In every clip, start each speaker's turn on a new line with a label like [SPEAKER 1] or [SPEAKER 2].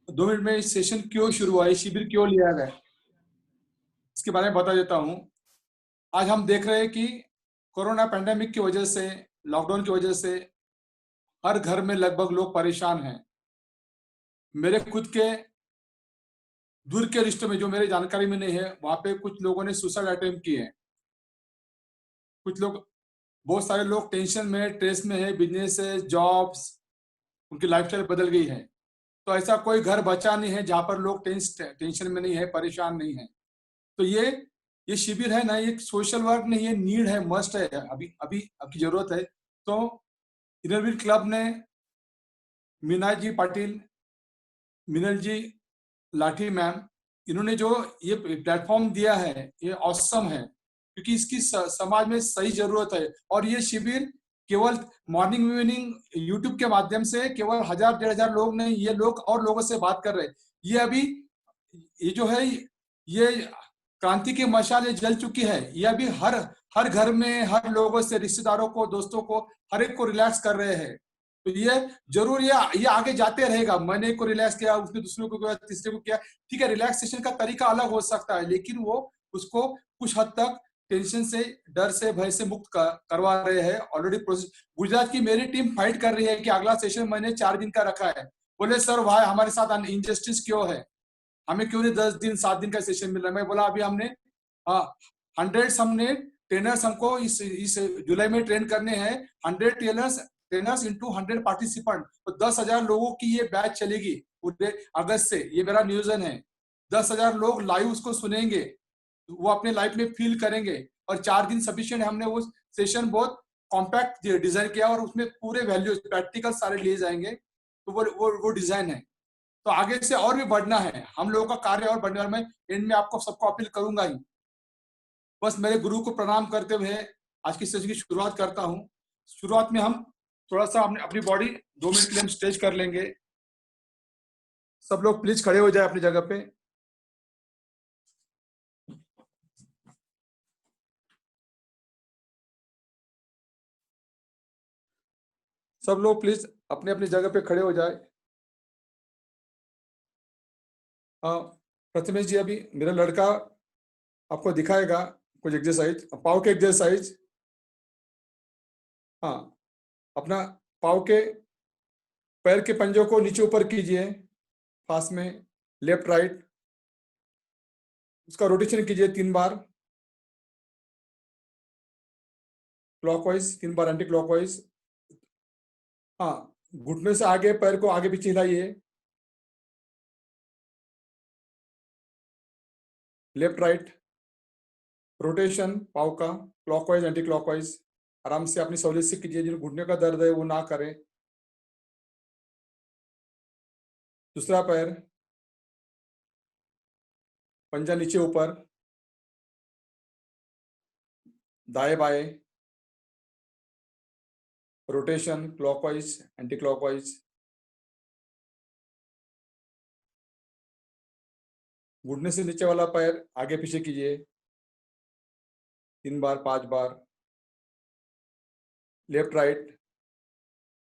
[SPEAKER 1] 2 minute में इस session क्यों शुरू हुआ, ये शिविर क्यों लिया गया, इसके बारे में बता देता हूँ। आज हम देख रहे हैं कि कोरोना पैंडेमिक की वजह से, लॉकडाउन की वजह से हर घर में लगभग लोग परेशान हैं। मेरे खुद के दूर के रिश्तों में, जो मेरी जानकारी में नहीं है, वहां पे कुछ लोगों ने सुसाइड अटेम्प्ट किए हैं। कुछ लोग, बहुत सारे लोग टेंशन में, स्ट्रेस में है, बिजनेस है, जॉब्स, उनकी लाइफस्टाइल बदल गई है। तो ऐसा कोई घर बचा नहीं है जहां पर लोग टेंशन में नहीं है, परेशान नहीं है। तो ये शिविर है ना, ये सोशल वर्क नहीं, ये नीड है, मस्ट है, अभी अभी आपकी जरूरत है। तो इनरवीर क्लब ने मीना जी पाटिल, मिनल जी, लाठी मैम, इन्होंने जो ये प्लेटफॉर्म दिया है, ये ऑसम है, क्योंकि इसकी समाज में सही जरूरत है। और ये शिविर केवल मॉर्निंग इवनिंग यूट्यूब के माध्यम से केवल 1000-1500 लोग नहीं, ये लोग और लोगों से बात कर रहे हैं। ये अभी, ये जो है, ये क्रांति की मशाल ये जल चुकी है। ये अभी हर हर घर में, हर लोगों से, रिश्तेदारों को, दोस्तों को, हर एक को रिलैक्स कर रहे हैं। तो ये जरूर, ये आगे जाते रहेगा। मैंने एक को रिलैक्स किया, उसने दूसरे को किया, तीसरे को किया। ठीक है, रिलैक्सेशन का तरीका अलग हो सकता है, लेकिन वो उसको कुछ हद तक टेंशन से, डर से, भय से मुक्त करवा रहे हैं। ऑलरेडी प्रोसेस, गुजरात की मेरी टीम फाइट कर रही है कि अगला सेशन मैंने 4 दिन का रखा है। बोले सर भाई, हमारे साथ इनजस्टिस क्यों है, हमें क्यों नहीं 10 दिन 7 दिन का सेशन मिल रहा है। मैं बोला अभी हमने 100 हमने ट्रेनर्स, हमको इस जुलाई में ट्रेन करने हैं। 100 ट्रेनर्स इंटू 100 पार्टिसिपेंट, तो 10,000 लोगों की ये बैच चलेगी पूरे अगस्त से। ये मेरा नियोजन है। 10,000 लोग लाइव उसको सुनेंगे, वो अपने लाइफ में फील करेंगे। और 4 दिन सफिशियंट। हमने वो सेशन बहुत कॉम्पैक्ट डिजाइन किया, और उसमें पूरे वैल्यूज, प्रैक्टिकल सारे लिए जाएंगे। तो वो डिजाइन है। तो आगे से और भी बढ़ना है, हम लोगों का कार्य और बढ़ने वाला। मैं एंड में आपको सबको अपील करूंगा ही। बस मेरे गुरु को प्रणाम करते हुए आज की सेशन की शुरुआत करता हूँ। शुरुआत में हम थोड़ा सा अपनी बॉडी 2 मिनट के लिए हम स्ट्रेच कर लेंगे। सब लोग प्लीज खड़े हो जाए अपनी जगह पे। सब लोग प्लीज अपने अपनी जगह पे खड़े हो जाए। प्रथमेश जी, अभी मेरा लड़का आपको दिखाएगा कुछ एक्सरसाइज, पाव के एक्सरसाइज। हाँ, अपना पाव के, पैर के पंजों को नीचे ऊपर कीजिए, पास में, लेफ्ट राइट, उसका रोटेशन कीजिए 3 बार, क्लॉकवाइज 3 बार, एंटी क्लॉकवाइज। हाँ, घुटने से आगे पैर को आगे पीछे हिलाइए, लेफ्ट राइट, रोटेशन पाव का, क्लॉकवाइज एंटी क्लॉकवाइज। आराम से अपनी सहूलियत से कीजिए, जो घुटने का दर्द है वो ना करें। दूसरा पैर, पंजा नीचे ऊपर, दाएं बाएं, रोटेशन क्लॉकवाइज एंटी क्लॉकवाइज। घुटने से नीचे वाला पैर आगे पीछे कीजिए 3 बार 5 बार, left right,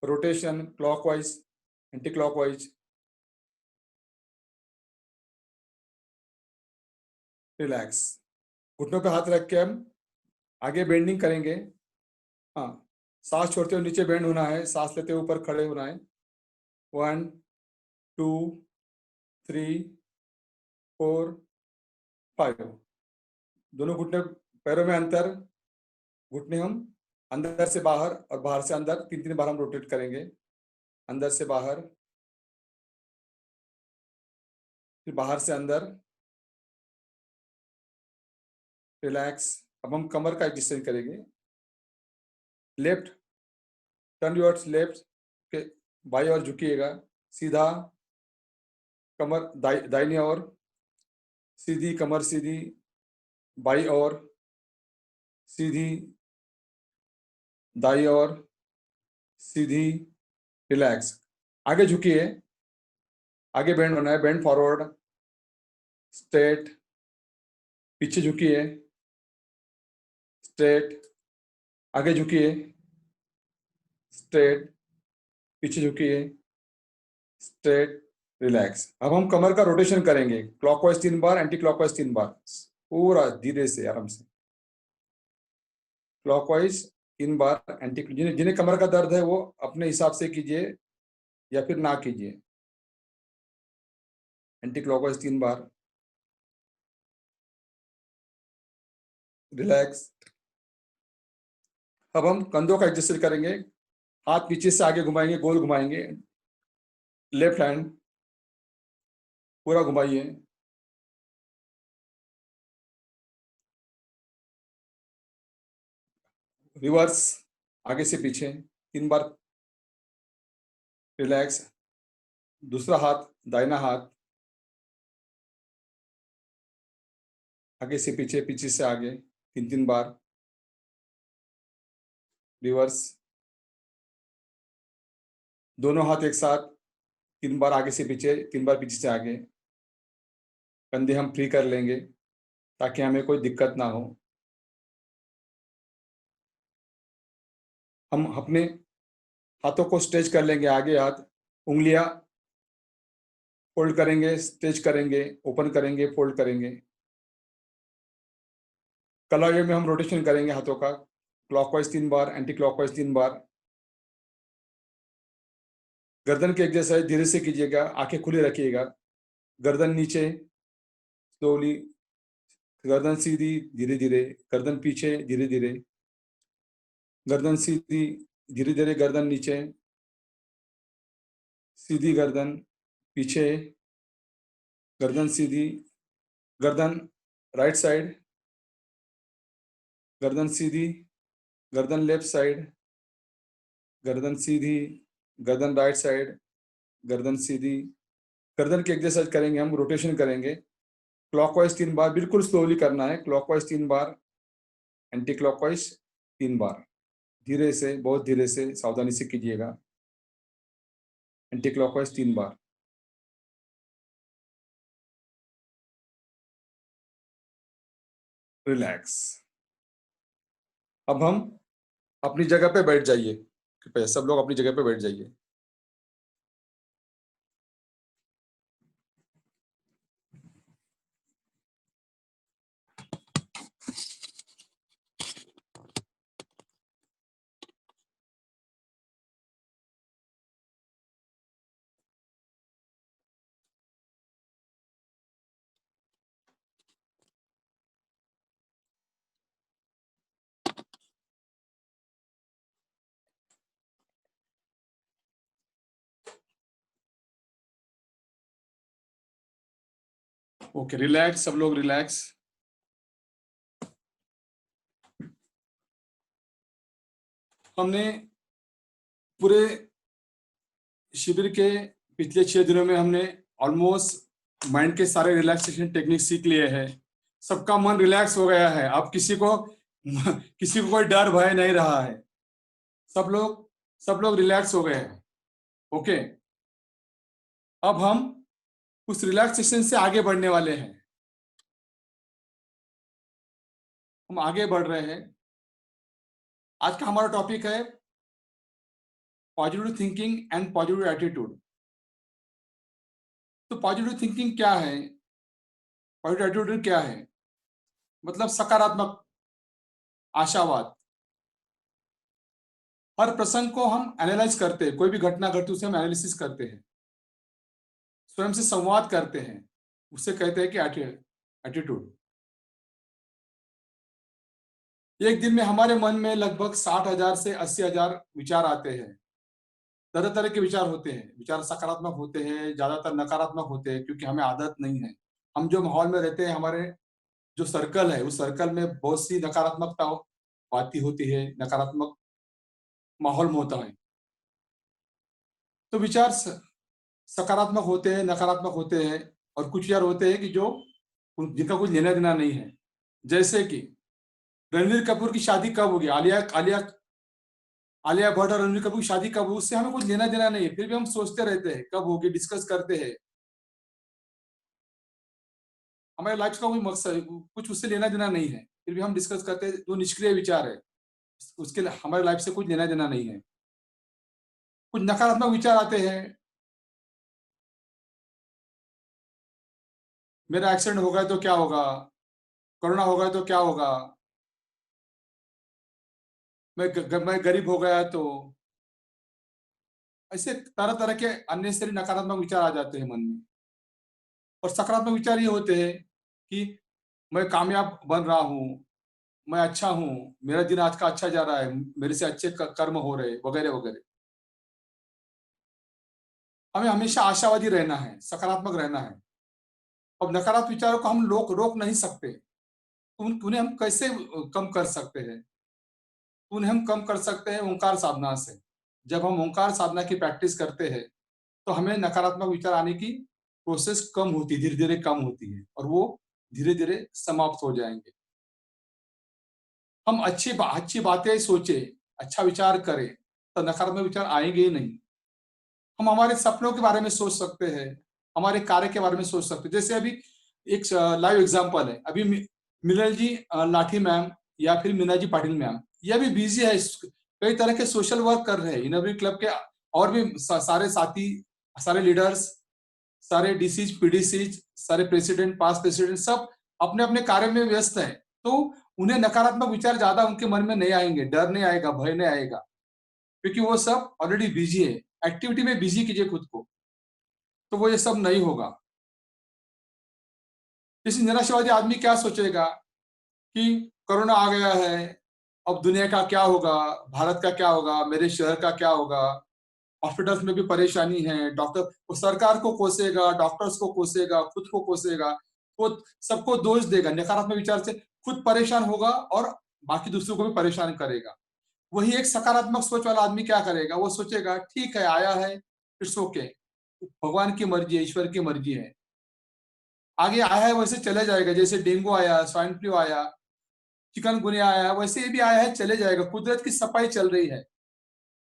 [SPEAKER 1] rotation clockwise anti clockwise. Relax, घुटनों पे हाथ रख के हम आगे बेंडिंग करेंगे। हाँ, सांस छोड़ते हुए नीचे बेंड होना है, सांस लेते हुए ऊपर खड़े होना है। 1 2 3 4 5। दोनों घुटने, पैरों में अंतर, घुटने हम अंदर से बाहर और बाहर से अंदर 3-3 बार हम रोटेट करेंगे। अंदर से बाहर, फिर बाहर से अंदर। रिलैक्स। अब हम कमर का एक्सरसाइज करेंगे। लेफ्ट, टर्न योर्स लेफ्ट के, बाई और झुकिएगा, सीधा कमर, दाहिनी ओर, सीधी कमर, सीधी बाई और, सीधी दाई और, सीधी। रिलैक्स, आगे झुकिए, आगे बेंड होना है, बेंड फॉरवर्ड, स्ट्रेट, पीछे झुकिए, स्ट्रेट, आगे झुकिए, स्ट्रेट, पीछे झुकिए, स्ट्रेट, रिलैक्स। अब हम कमर का रोटेशन करेंगे, क्लॉकवाइज 3 बार, एंटी क्लॉकवाइज 3 बार, पूरा धीरे से आराम से। क्लॉकवाइज 3 बार, एंटी, जिन्हें जिन्हें कमर का दर्द है वो अपने हिसाब से कीजिए या फिर ना कीजिए। एंटी क्लॉकवाइज 3 बार, रिलैक्स। अब हम कंधों का एक्सरसाइज करेंगे, हाथ पीछे से आगे घुमाएंगे, गोल घुमाएंगे, लेफ्ट हैंड पूरा घुमाइए, रिवर्स, आगे से पीछे 3 बार, रिलैक्स। दूसरा हाथ, दाहिना हाथ, आगे से पीछे, पीछे से आगे 3 बार, रिवर्स। दोनों हाथ एक साथ 3 बार, आगे से पीछे, 3 बार पीछे से आगे। कंधे हम फ्री कर लेंगे ताकि हमें कोई दिक्कत ना हो। हम अपने हाथों को स्ट्रेच कर लेंगे, आगे हाथ, उंगलियां फोल्ड करेंगे, स्ट्रेच करेंगे, ओपन करेंगे, फोल्ड करेंगे। कलावे में हम रोटेशन करेंगे हाथों का, क्लॉकवाइज 3 बार, एंटी क्लॉकवाइज 3 बार। गर्दन की एक्सरसाइज धीरे से कीजिएगा, आंखें खुली रखिएगा, गर्दन नीचे स्लोली, गर्दन सीधी धीरे धीरे, गर्दन पीछे धीरे धीरे, गर्दन सीधी धीरे धीरे, गर्दन नीचे, सीधी गर्दन पीछे, गर्दन सीधी, गर्दन राइट साइड, गर्दन सीधी, गर्दन लेफ्ट साइड, गर्दन सीधी, गर्दन राइट साइड, गर्दन सीधी। गर्दन की एक्सरसाइज करेंगे, हम रोटेशन करेंगे, क्लॉकवाइज 3 बार, बिल्कुल स्लोली करना है, क्लॉकवाइज 3 बार, एंटी क्लॉकवाइज 3 बार, धीरे से, बहुत धीरे से, सावधानी से कीजिएगा। एंटी क्लॉकवाइज 3 बार, रिलैक्स। अब हम अपनी जगह पे बैठ जाइए, कृपया सब लोग अपनी जगह पे बैठ जाइए। ओके, रिलैक्स, सब लोग रिलैक्स। हमने पूरे शिविर के पिछले 6 दिनों में हमने ऑलमोस्ट माइंड के सारे रिलैक्सेशन टेक्निक सीख लिए हैं। सबका मन रिलैक्स हो गया है, अब किसी को कोई डर भय नहीं रहा है। सब लोग रिलैक्स हो गए हैं। ओके, अब हम उस रिलैक्सेशन से आगे बढ़ने वाले हैं। हम आगे बढ़ रहे हैं। आज का हमारा टॉपिक है positive thinking and positive attitude. तो पॉजिटिव थिंकिंग क्या है, पॉजिटिव एटीट्यूड क्या है? मतलब सकारात्मक, आशावाद। हर प्रसंग को हम एनालाइज करते हैं, कोई भी घटना घटती उसे हम एनालिसिस करते हैं, स्वयं से संवाद करते हैं, उससे कहते हैं कि एटीट्यूड। एक दिन में हमारे मन में लगभग 60,000 से 80,000 विचार आते हैं। तरह तरह के विचार होते हैं, विचार सकारात्मक होते हैं, ज्यादातर नकारात्मक होते हैं, क्योंकि हमें आदत नहीं है। हम जो माहौल में रहते हैं, हमारे जो सर्कल है, उस सर्कल में बहुत सी नकारात्मकता बातें होती है, नकारात्मक माहौल में होता है। तो विचार सकारात्मक होते हैं, नकारात्मक होते हैं, और कुछ विचार होते हैं कि जो जिनका कुछ लेना देना नहीं है। जैसे कि रणवीर कपूर की शादी कब होगी, आलिया आलिया आलिया भट्ट और रणवीर कपूर की शादी कब होगी, उससे हमें कुछ लेना देना नहीं है, फिर भी हम सोचते रहते हैं कब होगी, डिस्कस करते हैं। हमारे लाइफ का कोई मकसद, कुछ उससे लेना देना नहीं है, फिर भी हम डिस्कस करते हैं। जो निष्क्रिय विचार है, उसके हमारे लाइफ से कुछ लेना देना नहीं है। कुछ नकारात्मक विचार आते हैं, मेरा एक्सीडेंट हो गया तो क्या होगा, कोरोना हो गया तो क्या होगा, मैं गरीब हो गया तो, ऐसे तरह तरह के अननेसेसरी नकारात्मक विचार आ जाते हैं मन में। और सकारात्मक विचार ये होते हैं कि मैं कामयाब बन रहा हूँ, मैं अच्छा हूँ, मेरा दिन आज का अच्छा जा रहा है, मेरे से अच्छे कर्म हो रहे, वगैरह वगैरह। हमें हमेशा आशावादी रहना है, सकारात्मक रहना है। अब नकारात्मक विचारों को हम रोक नहीं सकते। उन्हें हम कैसे कम कर सकते हैं? उन्हें हम कम कर सकते हैं ओंकार साधना से। जब हम ओंकार साधना की प्रैक्टिस करते हैं तो हमें नकारात्मक विचार आने की प्रोसेस कम होती है, धीरे धीरे कम होती है, और वो धीरे धीरे समाप्त हो जाएंगे। हम अच्छी बातें सोचे, अच्छा विचार करें, तो नकारात्मक विचार आएंगे ही नहीं। हम हमारे सपनों के बारे में सोच सकते हैं, हमारे कार्य के बारे में सोच सकते हैं। जैसे अभी एक लाइव एग्जांपल है, अभी मिनल जी लाठी मैम या फिर मीना जी पाटिल मैम, ये भी बिजी है, कई तरह के सोशल वर्क कर रहे हैं इनोवेटिव क्लब के। और भी सारे साथी, सारे लीडर्स, सारे डीसीज, पीडीसीज, सारे प्रेसिडेंट, पास प्रेसिडेंट, सब अपने अपने कार्य में व्यस्त हैं। तो उन्हें नकारात्मक विचार ज्यादा उनके मन में नहीं आएंगे, डर नहीं आएगा, भय नहीं आएगा, क्योंकि वो सब ऑलरेडी बिजी है। एक्टिविटी में बिजी कीजिए खुद को, तो वो ये सब नहीं होगा। किसी निराशावादी आदमी क्या सोचेगा कि कोरोना आ गया है, अब दुनिया का क्या होगा, भारत का क्या होगा, मेरे शहर का क्या होगा, हॉस्पिटल्स में भी परेशानी है, डॉक्टर वो सरकार को कोसेगा, डॉक्टर्स को कोसेगा, खुद को कोसेगा, वो सबको दोष देगा, नकारात्मक विचार से खुद परेशान होगा और बाकी दूसरों को भी परेशान करेगा। वही एक सकारात्मक सोच वाला आदमी क्या करेगा, वो सोचेगा ठीक है, आया है, इट्स ओके, भगवान की मर्जी है, ईश्वर की मर्जी है, आगे आया है वैसे चले जाएगा। जैसे डेंगू आया, स्वाइन फ्लू आया, चिकनगुनिया आया, वैसे ये भी आया है, चले जाएगा। कुदरत की सफाई चल रही है,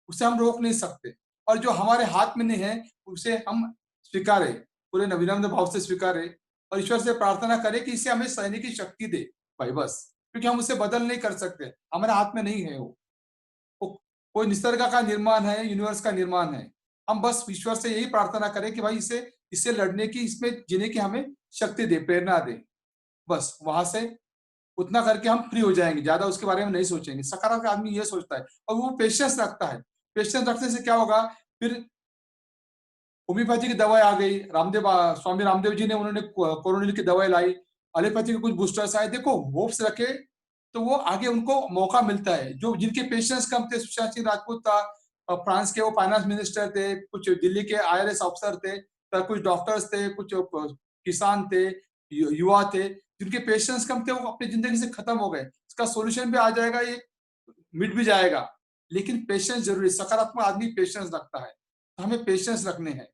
[SPEAKER 1] उसे हम रोक नहीं सकते। और जो हमारे हाथ में नहीं है उसे हम स्वीकारें, पूरे विनम्र भाव से स्वीकारें, और ईश्वर से प्रार्थना करें कि इसे हमें सहने की शक्ति दे भाई, बस। क्योंकि हम उसे बदल नहीं कर सकते, हमारे हाथ में नहीं है वो कोई निसर्ग का निर्माण है, यूनिवर्स का निर्माण है। हम बस ईश्वर से यही प्रार्थना करें कि भाई इसे इससे लड़ने की, इसमें जीने की हमें शक्ति दे, प्रेरणा दे। बस वहां से उतना करके हम फ्री हो जाएंगे, ज्यादा उसके बारे में नहीं सोचेंगे। सकारात्मक आदमी ये सोचता है और वो पेशेंस रखता है। पेशेंस रखने से क्या होगा, फिर होम्योपैथी की दवाई आ गई, स्वामी रामदेव जी ने उन्होंने कोरोनिल की दवाई लाई, एलोपैथी के कुछ बूस्टर्स आए। देखो होप्स रखे तो वो आगे उनको मौका मिलता है। जो जिनके पेशेंस कम थे, सुशांत सिंह राजपूत था, फ्रांस के वो फाइनेंस मिनिस्टर थे, कुछ दिल्ली के आईआरएस ऑफिसर थे, कुछ डॉक्टर्स थे, कुछ किसान थे, युवा थे, जिनके पेशेंस कम थे, वो अपनी जिंदगी से खत्म हो गए। इसका सोल्यूशन भी आ जाएगा, ये मिट भी जाएगा, लेकिन पेशेंस जरूरी। सकारात्मक आदमी पेशेंस रखता है, तो हमें पेशेंस रखने हैं,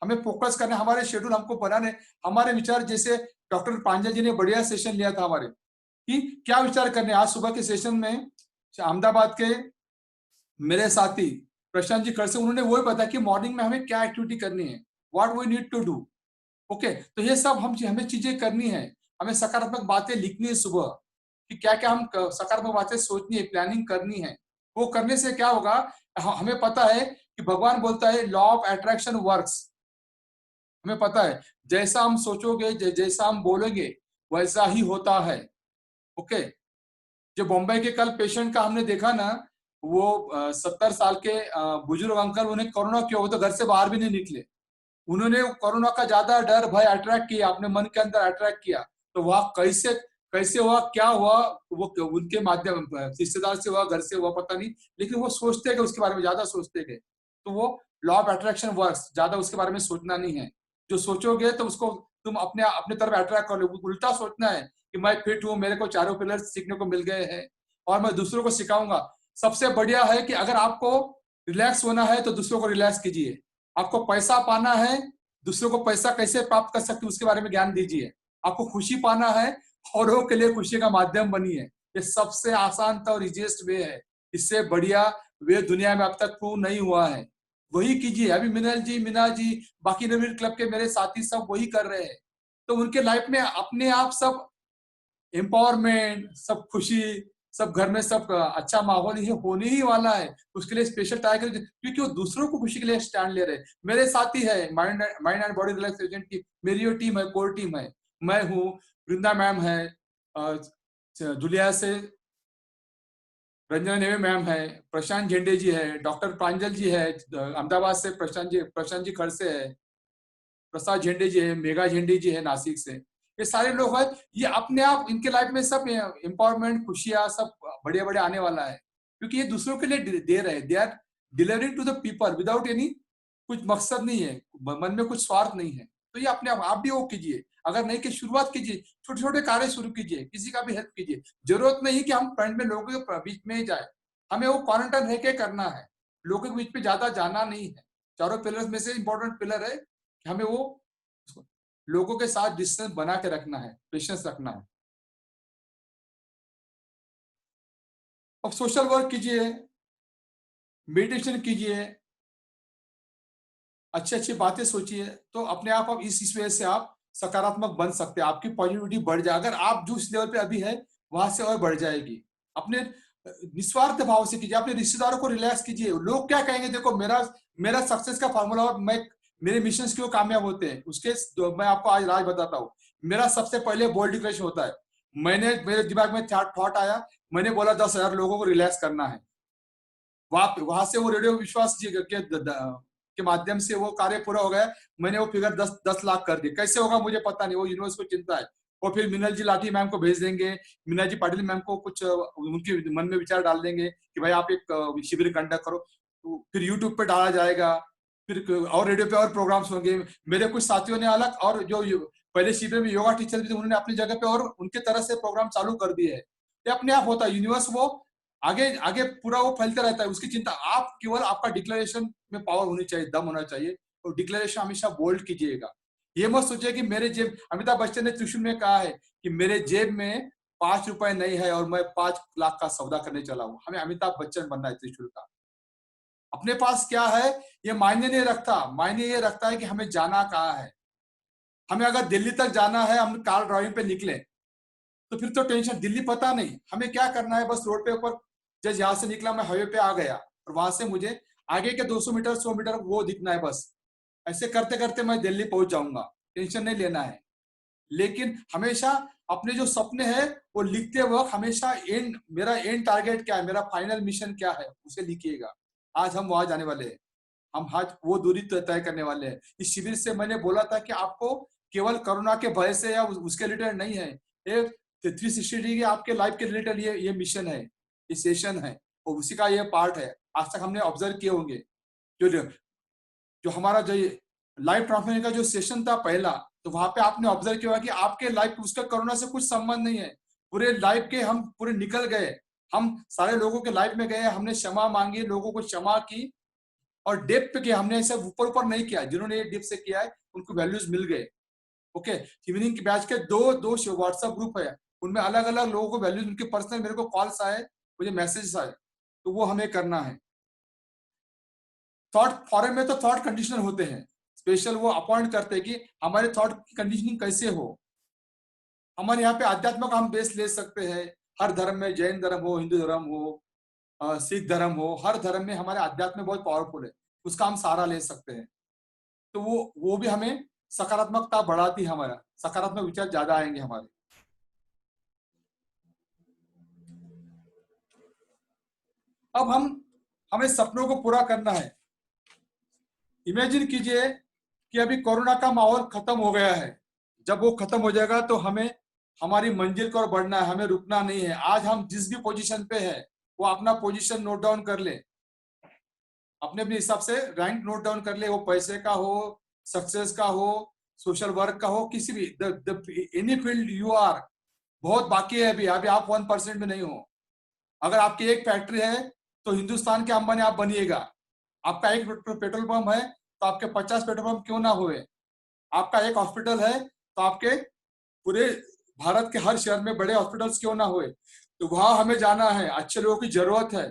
[SPEAKER 1] हमें फोकस करना, हमारे शेड्यूल हमको बनाने, हमारे विचार। जैसे डॉक्टर पांडे जी ने बढ़िया सेशन लिया था हमारे, कि क्या विचार करने। आज सुबह के सेशन में अहमदाबाद के मेरे साथी प्रशांत जी खड़से, उन्होंने वही बताया कि मॉर्निंग में हमें क्या एक्टिविटी करनी है, what we need to do. Okay, तो ये सब हमें चीजें करनी है। हमें सकारात्मक बातें लिखनी है सुबह, कि क्या क्या हम सकारात्मक बातें सोचनी है, प्लानिंग करनी है। वो करने से क्या होगा, हमें पता है कि भगवान बोलता है लॉ ऑफ अट्रैक्शन वर्क्स। हमें पता है जैसा हम सोचोगे, जैसा हम बोलेंगे, वैसा ही होता है। ओके, जो बॉम्बे के कल पेशेंट का हमने देखा ना, वो 70 साल के बुजुर्ग अंकल, उन्हें कोरोना क्यों, वो तो घर से बाहर भी नहीं निकले। उन्होंने कोरोना का ज्यादा डर भय अट्रैक्ट किया, अपने मन के अंदर अट्रैक्ट किया। तो वह कैसे कैसे हुआ, क्या हुआ, वो उनके माध्यम, रिश्तेदार से हुआ, घर से हुआ, पता नहीं, लेकिन वो सोचते गए, उसके बारे में ज्यादा सोचते गए। तो वो लॉ ऑफ अट्रैक्शन वर्क्स, ज्यादा उसके बारे में सोचना नहीं है। जो सोचोगे तो उसको तुम अपने अपने तरफ अट्रैक्ट कर लो। उल्टा सोचना है कि मैं फिट हूँ, मेरे को चारों पिलर सीखने को मिल गए हैं और मैं दूसरों को सिखाऊंगा। सबसे बढ़िया है कि अगर आपको रिलैक्स होना है तो दूसरों को रिलैक्स कीजिए। आपको पैसा पाना है, दूसरों को पैसा कैसे प्राप्त कर सकते उसके बारे में ज्ञान दीजिए। आपको खुशी पाना है, औरों के लिए खुशी का माध्यम बनिए। ये सबसे आसान था और इजीएस्ट वे है। इससे बढ़िया वे दुनिया में अब तक प्रूव नहीं हुआ है। वही कीजिए। अभी मिनल जी, मीना जी, बाकी नवीन क्लब के मेरे साथी सब वही कर रहे हैं। तो उनके लाइफ में अपने आप सब एम्पावरमेंट, सब खुशी, सब घर में सब अच्छा माहौल ये होने ही वाला है। उसके लिए स्पेशल ट्राई करें, क्योंकि वो दूसरों को खुशी के लिए स्टैंड ले रहे हैं। मेरे साथी है mind and body relaxation team, मेरी जो टीम है, कोर टीम है, मैं हूँ, वृंदा मैम है, धुलिया से रंजना नेवे मैम है, प्रशांत झेंडे जी है, डॉक्टर प्रांजल जी है, अहमदाबाद से प्रशांत जी खड़से है, प्रसाद झेंडे जी है, मेघा झेंडे जी है नासिक से। ये सारे लोग हैं, ये अपने आप इनके लाइफ में सब एम्पावरमेंट, खुशियां सब बढ़िया बढ़िया आने वाला है, क्योंकि ये दूसरों के लिए दे रहे हैं। They are delivering to the people without any कुछ मकसद नहीं है, मन में कुछ स्वार्थ नहीं है। तो ये अपने आप भी वो कीजिए, अगर नहीं कि शुरुआत कीजिए, छोटे छोटे कार्य शुरू कीजिए, किसी का भी हेल्प कीजिए। जरूरत नहीं कि हम फ्रंट में लोगों के बीच में ही जाए, हमें वो क्वारंटाइन रह के करना है, लोगों के बीच में ज्यादा जाना नहीं है। चारों पिलर्स में से इंपॉर्टेंट पिलर है कि हमें वो लोगों के साथ डिस्टेंस बना के रखना है, पेशेंस रखना है। अब सोशल वर्क कीजिए, मेडिटेशन कीजिए, अच्छी अच्छी बातें सोचिए, तो अपने आप इस वजह से आप सकारात्मक बन सकते हैं, आपकी पॉजिटिविटी बढ़ जाए। अगर आप जो इस लेवल पे अभी है वहां से और बढ़ जाएगी। अपने निस्वार्थ भाव से कीजिए, अपने रिश्तेदारों को रिलैक्स कीजिए। लोग क्या कहेंगे, देखो मेरा मेरा सक्सेस का फॉर्मूला, और मैं मेरे मिशन क्यों कामयाब होते हैं उसके मैं आपको आज राज बताता हूँ। मेरा सबसे पहले बोल्ड डिक्लेरेशन होता है। मैंने मेरे दिमाग में थॉट आया, मैंने बोला 10,000 लोगों को रिलैक्स करना है। वहां से वो रेडियो विश्वास जी के माध्यम से वो कार्य पूरा हो गया। मैंने वो फिगर 10 लाख कर दी। कैसे होगा मुझे पता नहीं, वो यूनिवर्स को चिंता है। और फिर मिनल जी लाठी मैम को भेज देंगे, मीना जी पाटिल मैम को कुछ उनके मन में विचार डाल देंगे कि भाई आप एक शिविर कंडक्ट करो, तो फिर यूट्यूब पे डाला जाएगा, फिर और रेडियो पे और प्रोग्राम्स होंगे। मेरे कुछ साथियों ने अलग, और जो पहले शिविर में योगा टीचर भी थे उन्होंने अपनी जगह पे और उनके तरह से प्रोग्राम चालू कर दिए है। ये अपने आप होता है, यूनिवर्स वो आगे आगे पूरा वो फैलता रहता है, उसकी चिंता। आप केवल आपका डिक्लेरेशन में पावर होनी चाहिए, दम होना चाहिए, और डिक्लेरेशन हमेशा बोल्ड कीजिएगा। ये मत सोचिए कि मेरे जेब, अमिताभ बच्चन ने त्रिशूल में कहा है कि मेरे जेब में 5 रुपए नहीं है और मैं 5 लाख का सौदा करने चला हूं। हमें अमिताभ बच्चन बनना है त्रिशूल का। अपने पास क्या है ये मायने नहीं रखता, मायने ये रखता है कि हमें जाना कहाँ है। हमें अगर दिल्ली तक जाना है, हम कार ड्राइविंग पे निकले तो फिर तो टेंशन, दिल्ली पता नहीं, हमें क्या करना है, बस रोड पे ऊपर जैसे यहाँ से निकला मैं हाईवे पे आ गया, और वहां से मुझे आगे के 200 मीटर 100 मीटर वो दिखना है बस। ऐसे करते करते मैं दिल्ली पहुंच जाऊंगा, टेंशन नहीं लेना है। लेकिन हमेशा अपने जो सपने हैं वो लिखते वक्त हमेशा एंड, मेरा एंड टारगेट क्या है, मेरा फाइनल मिशन क्या है, उसे लिखिएगा। आज हम वहां जाने वाले हैं, हम आज वो दूरी तय करने वाले हैं। इस शिविर से मैंने बोला था कि आपको केवल कोरोना के भय से या उसके रिलेटेड नहीं है, एक 360 डिग्री आपके लाइफ के रिलेटेड ये मिशन है, ये सेशन है, और उसी का ये पार्ट है। आज तक हमने ऑब्जर्व किए होंगे जो जो हमारा जो लाइफ ट्रांसफॉर्मेशन का जो सेशन था पहला, तो वहां पे आपने ऑब्जर्व किया कि आपके लाइफ उसका कोरोना से कुछ संबंध नहीं है। पूरे लाइफ के हम पूरे निकल गए, हम सारे लोगों के लाइफ में गए, हमने क्षमा मांगी, लोगों को क्षमा की, और डेप्थ पे किया। हमने ऐसे ऊपर ऊपर नहीं किया, जिन्होंने ये डेप्थ से किया है उनको वैल्यूज मिल गए। ओके, इवनिंग के बैच के दो दो व्हाट्सएप ग्रुप है, उनमें अलग अलग लोगों को वैल्यूज, उनके पर्सनल मेरे को कॉल्स आए, मुझे मैसेजेस आए, तो वो हमें करना है। थॉट फॉरम में तो थॉट कंडीशनर होते हैं, स्पेशल वो अपॉइंट करते हैं कि हमारे थॉट की कंडीशनिंग कैसे हो। हमारे यहाँ पे आध्यात्म का हम बेस ले सकते हैं, हर धर्म में, जैन धर्म हो, हिंदू धर्म हो, सिख धर्म हो, हर धर्म में हमारे आध्यात्म बहुत पावरफुल है, उसका हम सहारा ले सकते हैं। तो वो भी हमें सकारात्मकता बढ़ाती है, हमारा सकारात्मक विचार ज्यादा आएंगे हमारे। अब हमें सपनों को पूरा करना है। इमेजिन कीजिए कि अभी कोरोना का माहौल खत्म हो गया है, जब वो खत्म हो जाएगा तो हमें हमारी मंजिल को और बढ़ना है, हमें रुकना नहीं है। आज हम जिस भी पोजीशन पे है वो अपना पोजीशन नोट डाउन कर ले, अपने अपने हिसाब से रैंक नोट डाउन कर ले, वो पैसे का हो, सक्सेस का हो, सोशल वर्क का हो, किसी भी एनी फील्ड यू आर। बहुत बाकी है अभी, अभी आप 1% में नहीं हो। अगर आपकी एक फैक्ट्री है तो हिंदुस्तान के अंबानी आप बनिएगा। आपका एक पेट्रोल पंप है तो आपके 50 पेट्रोल पंप क्यों ना हुए। आपका एक हॉस्पिटल है तो आपके पूरे भारत के हर शहर में बड़े हॉस्पिटल्स क्यों ना हुए। तो वहां हमें जाना है, अच्छे लोगों की जरूरत है।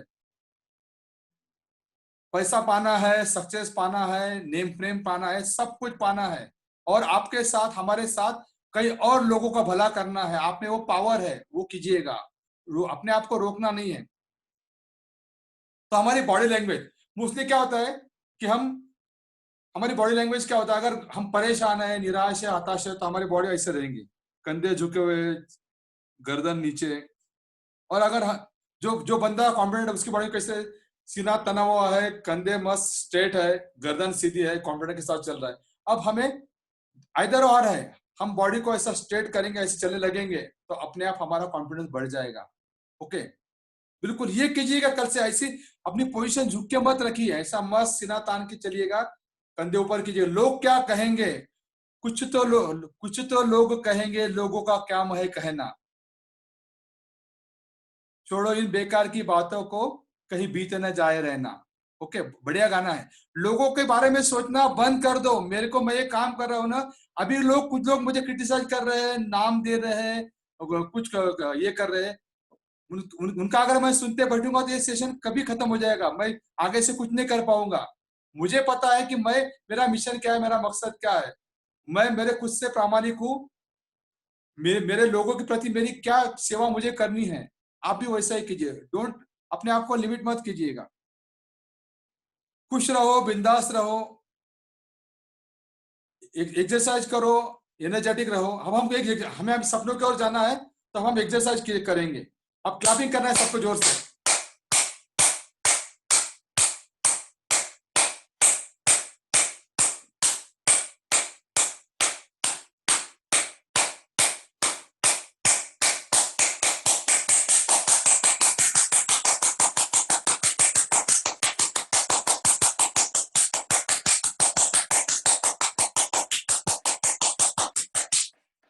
[SPEAKER 1] पैसा पाना है, सक्सेस पाना है, नेम फ्रेम पाना है, सब कुछ पाना है, और आपके साथ हमारे साथ कई और लोगों का भला करना है। आप में वो पावर है, वो कीजिएगा, अपने आप को रोकना नहीं है। तो हमारी बॉडी लैंग्वेज मोस्टली क्या होता है कि हमारी बॉडी लैंग्वेज क्या होता है, अगर हम परेशान है, निराश है, हताश है, तो हमारी बॉडी ऐसे रहेंगी। कंधे झुके हुए, गर्दन नीचे। और अगर जो जो बंदा कॉन्फिडेंट है उसकी बॉडी कैसे, सीना तना हुआ है, कंधे मस्त स्ट्रेट है, गर्दन सीधी है, कॉन्फिडेंट के साथ चल रहा है। अब हमें आइदर और है, हम बॉडी को ऐसा स्ट्रेट करेंगे, ऐसे चलने लगेंगे तो अपने आप हमारा कॉन्फिडेंस बढ़ जाएगा। ओके, बिल्कुल ये कीजिएगा कल से। ऐसी अपनी पोजीशन झुक के मत रखिए, ऐसा मस्त सीना तान के चलिएगा, कंधे ऊपर कीजिए। लोग क्या कहेंगे, कुछ तो लोग कहेंगे, लोगों का काम है कहना। छोड़ो इन बेकार की बातों को, कहीं बीत न जाए रहना। ओके, बढ़िया गाना है। लोगों के बारे में सोचना बंद कर दो। मेरे को, मैं ये काम कर रहा हूं ना, अभी कुछ लोग मुझे क्रिटिसाइज कर रहे हैं, नाम दे रहे हैं, कुछ ये कर रहे हैं। उनका अगर मैं सुनते बैठूंगा तो ये सेशन कभी खत्म हो जाएगा, मैं आगे से कुछ नहीं कर पाऊंगा। मुझे पता है कि मेरा मिशन क्या है, मेरा मकसद क्या है। मैं मेरे खुद से प्रामाणिक हूँ, मेरे लोगों के प्रति मेरी क्या सेवा मुझे करनी है। आप भी वैसा ही कीजिए, डोंट, अपने आप को लिमिट मत कीजिएगा। खुश रहो, बिंदास रहो, एक्सरसाइज करो, एनर्जेटिक रहो। अब हमें सपनों की ओर जाना है, तो हम एक्सरसाइज करेंगे। अब क्लैपिंग करना है सबको जोर से।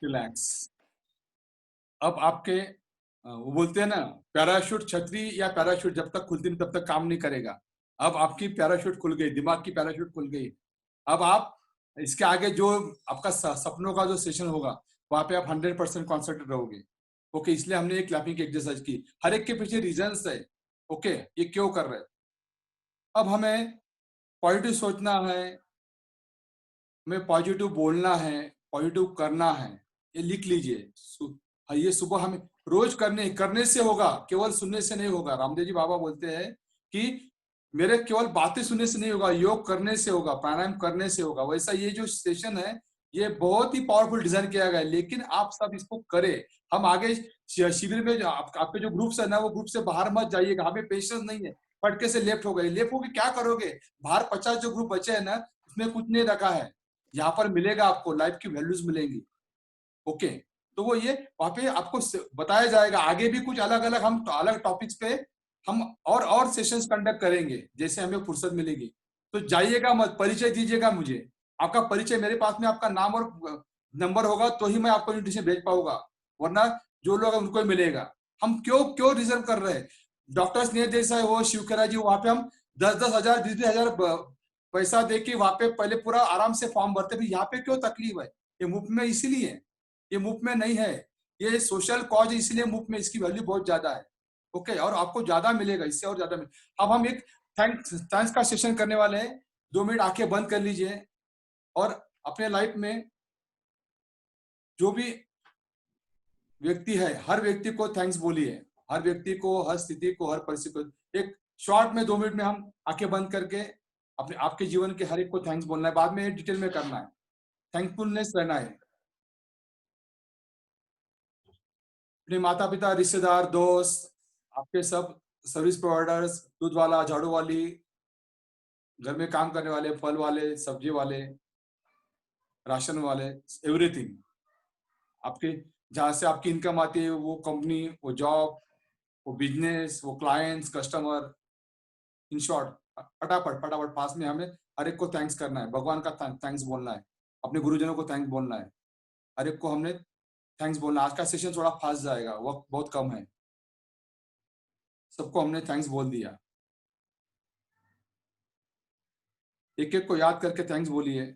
[SPEAKER 1] रिलैक्स। अब आपके वो बोलते हैं ना, पैराशूट छतरी या पैराशूट जब तक खुलती नहीं तब तक काम नहीं करेगा। अब आपकी पैराशूट खुल गई, दिमाग की पैराशूट खुल गई। अब आप इसके आगे जो आपका सपनों का जो सेशन होगा, वहां पे आप 100% कॉन्सेंट्रेट रहोगे। ओके, इसलिए हमने एक क्लैपिंग की एक्सरसाइज की। हर एक के पीछे रीजंस है। ओके, ये क्यों कर रहे हैं। अब हमें पॉजिटिव सोचना है, हमें पॉजिटिव बोलना है, पॉजिटिव करना है। ये लिख लीजिए। ये सुबह हमें रोज करने से होगा, केवल सुनने से नहीं होगा। रामदेव जी बाबा बोलते हैं कि मेरे केवल बातें सुनने से नहीं होगा, योग करने से होगा, प्राणायाम करने से होगा। वैसा ये जो सेशन है, ये बहुत ही पावरफुल डिजाइन किया गया है, लेकिन आप सब इसको करें। हम आगे शिविर में आपके जो ग्रुप्स है ना, वो ग्रुप से बाहर मत जाइएगा। हमें पेशेंस नहीं है, फटके से लेफ्ट हो गए। लेफ्ट होके क्या करोगे, बाहर 50 जो ग्रुप बचे हैं ना, उसमें कुछ नहीं रखा है। यहाँ पर मिलेगा, आपको लाइफ की वैल्यूज मिलेंगी। ओके, तो वो ये वहां पे आपको बताया जाएगा। आगे भी कुछ अलग अलग हम अलग टॉपिक्स पे हम और सेशंस कंडक्ट करेंगे, जैसे हमें फुर्सत मिलेगी। तो जाइएगा मत, परिचय दीजिएगा मुझे। आपका परिचय मेरे पास में, आपका नाम और नंबर होगा तो ही मैं आपको इन्विटेशन भेज पाऊंगा, वरना जो लोग उनको ही मिलेगा। हम क्यों क्यों रिजर्व कर रहे हैं। डॉक्टर स्नेह देसाई हो, शिवकरा जी, वहां पे हम 10-10 हजार 20-20 हजार पैसा दे के वहां पे पहले पूरा आराम से फॉर्म भरते भी। यहाँ पे क्यों तकलीफ है, ये मुफ्त में इसीलिए, ये मुफ्त में नहीं है, ये सोशल कॉज, इसलिए मुफ्त में इसकी वैल्यू बहुत ज्यादा है। ओके, और आपको ज्यादा मिलेगा, इससे और ज्यादा मिलेगा। अब हम एक थैंक्स का सेशन करने वाले हैं। 2 मिनट आंखें बंद कर लीजिए और अपने लाइफ में जो भी व्यक्ति है, हर व्यक्ति को थैंक्स बोलिए। हर व्यक्ति को, हर स्थिति को, हर परिस्थिति को एक शॉर्ट में 2 मिनट में हम आंखें बंद करके अपने आपके जीवन के हर एक को थैंक्स बोलना है। बाद में डिटेल में करना है, थैंकफुलनेस रहना है। अपने माता पिता, रिश्तेदार, दोस्त, आपके सब सर्विस प्रोवाइडर्स, दूध वाला, झाड़ू वाली, घर में काम करने वाले, फल वाले, सब्जी वाले, राशन वाले, एवरीथिंग। आपके जहां से आपकी इनकम आती है, वो कंपनी, वो जॉब, वो बिजनेस, वो क्लाइंट्स, कस्टमर, इन शॉर्ट, फटाफट फटाफट पास में हमें हर एक को थैंक्स करना है। भगवान का थैंक्स बोलना है, अपने गुरुजनों को थैंक्स बोलना है। हर एक को हमने थैंक्स बोलना। आज का सेशन थोड़ा फास्ट जाएगा, वक्त बहुत कम है। सबको हमने थैंक्स बोल दिया। एक एक को याद करके थैंक्स बोलिए।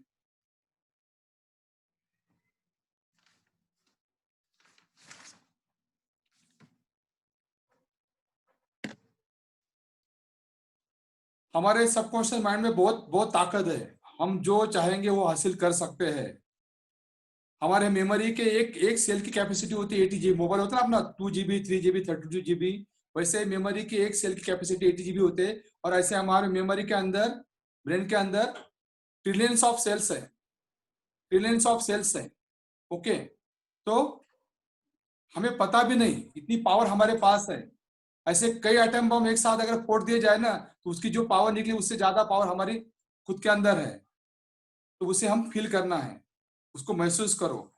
[SPEAKER 1] हमारे सबकॉन्शियस माइंड में बहुत बहुत ताकत है। हम जो चाहेंगे वो हासिल कर सकते हैं। हमारे मेमोरी के एक एक सेल की कैपेसिटी होती है 80 GB। मोबाइल होता है अपना 2 GB, 3 GB, 32 GB। वैसे मेमोरी की एक सेल की कैपेसिटी 80 GB होते हैं। और ऐसे हमारे मेमोरी के अंदर, ब्रेन के अंदर ट्रिलियंस ऑफ सेल्स है, ट्रिलियंस ऑफ सेल्स है। ओके, तो हमें पता भी नहीं, इतनी पावर हमारे पास है। ऐसे कई एटम बम एक साथ अगर फोड़ दिए जाए ना, तो उसकी जो पावर निकली उससे ज्यादा पावर हमारी खुद के अंदर है। तो उसे हम फील करना है, उसको महसूस करो।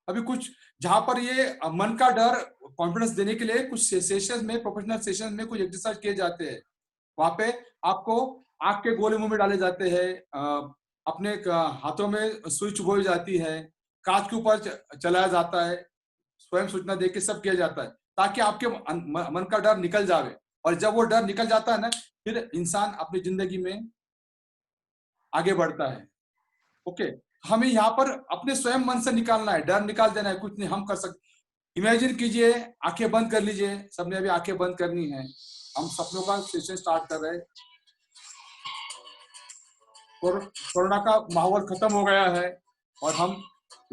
[SPEAKER 1] अभी कुछ जहां पर ये मन का डर कॉन्फिडेंस देने के लिए कुछ सेशन में, प्रोफेशनल सेशन में कुछ एक्सरसाइज किए जाते हैं। वहां पे आपको आंख के गोले मुंह में डाले जाते हैं, अपने हाथों में सुई चुभोई जाती है, कांच के ऊपर चलाया जाता है, स्वयं सूचना देके सब किया जाता है, ताकि आपके मन का डर निकल जावे। और जब वो डर निकल जाता है ना, फिर इंसान अपनी जिंदगी में आगे बढ़ता है। ओके, हमें यहाँ पर अपने स्वयं मन से निकालना है, डर निकाल देना है, कुछ नहीं हम कर सकते। इमेजिन कीजिए, आंखें बंद कर लीजिए, सबने अभी आंखें बंद करनी है। हम सपनों का सेशन स्टार्ट कर रहे हैं। और कोरोना का माहौल खत्म हो गया है और हम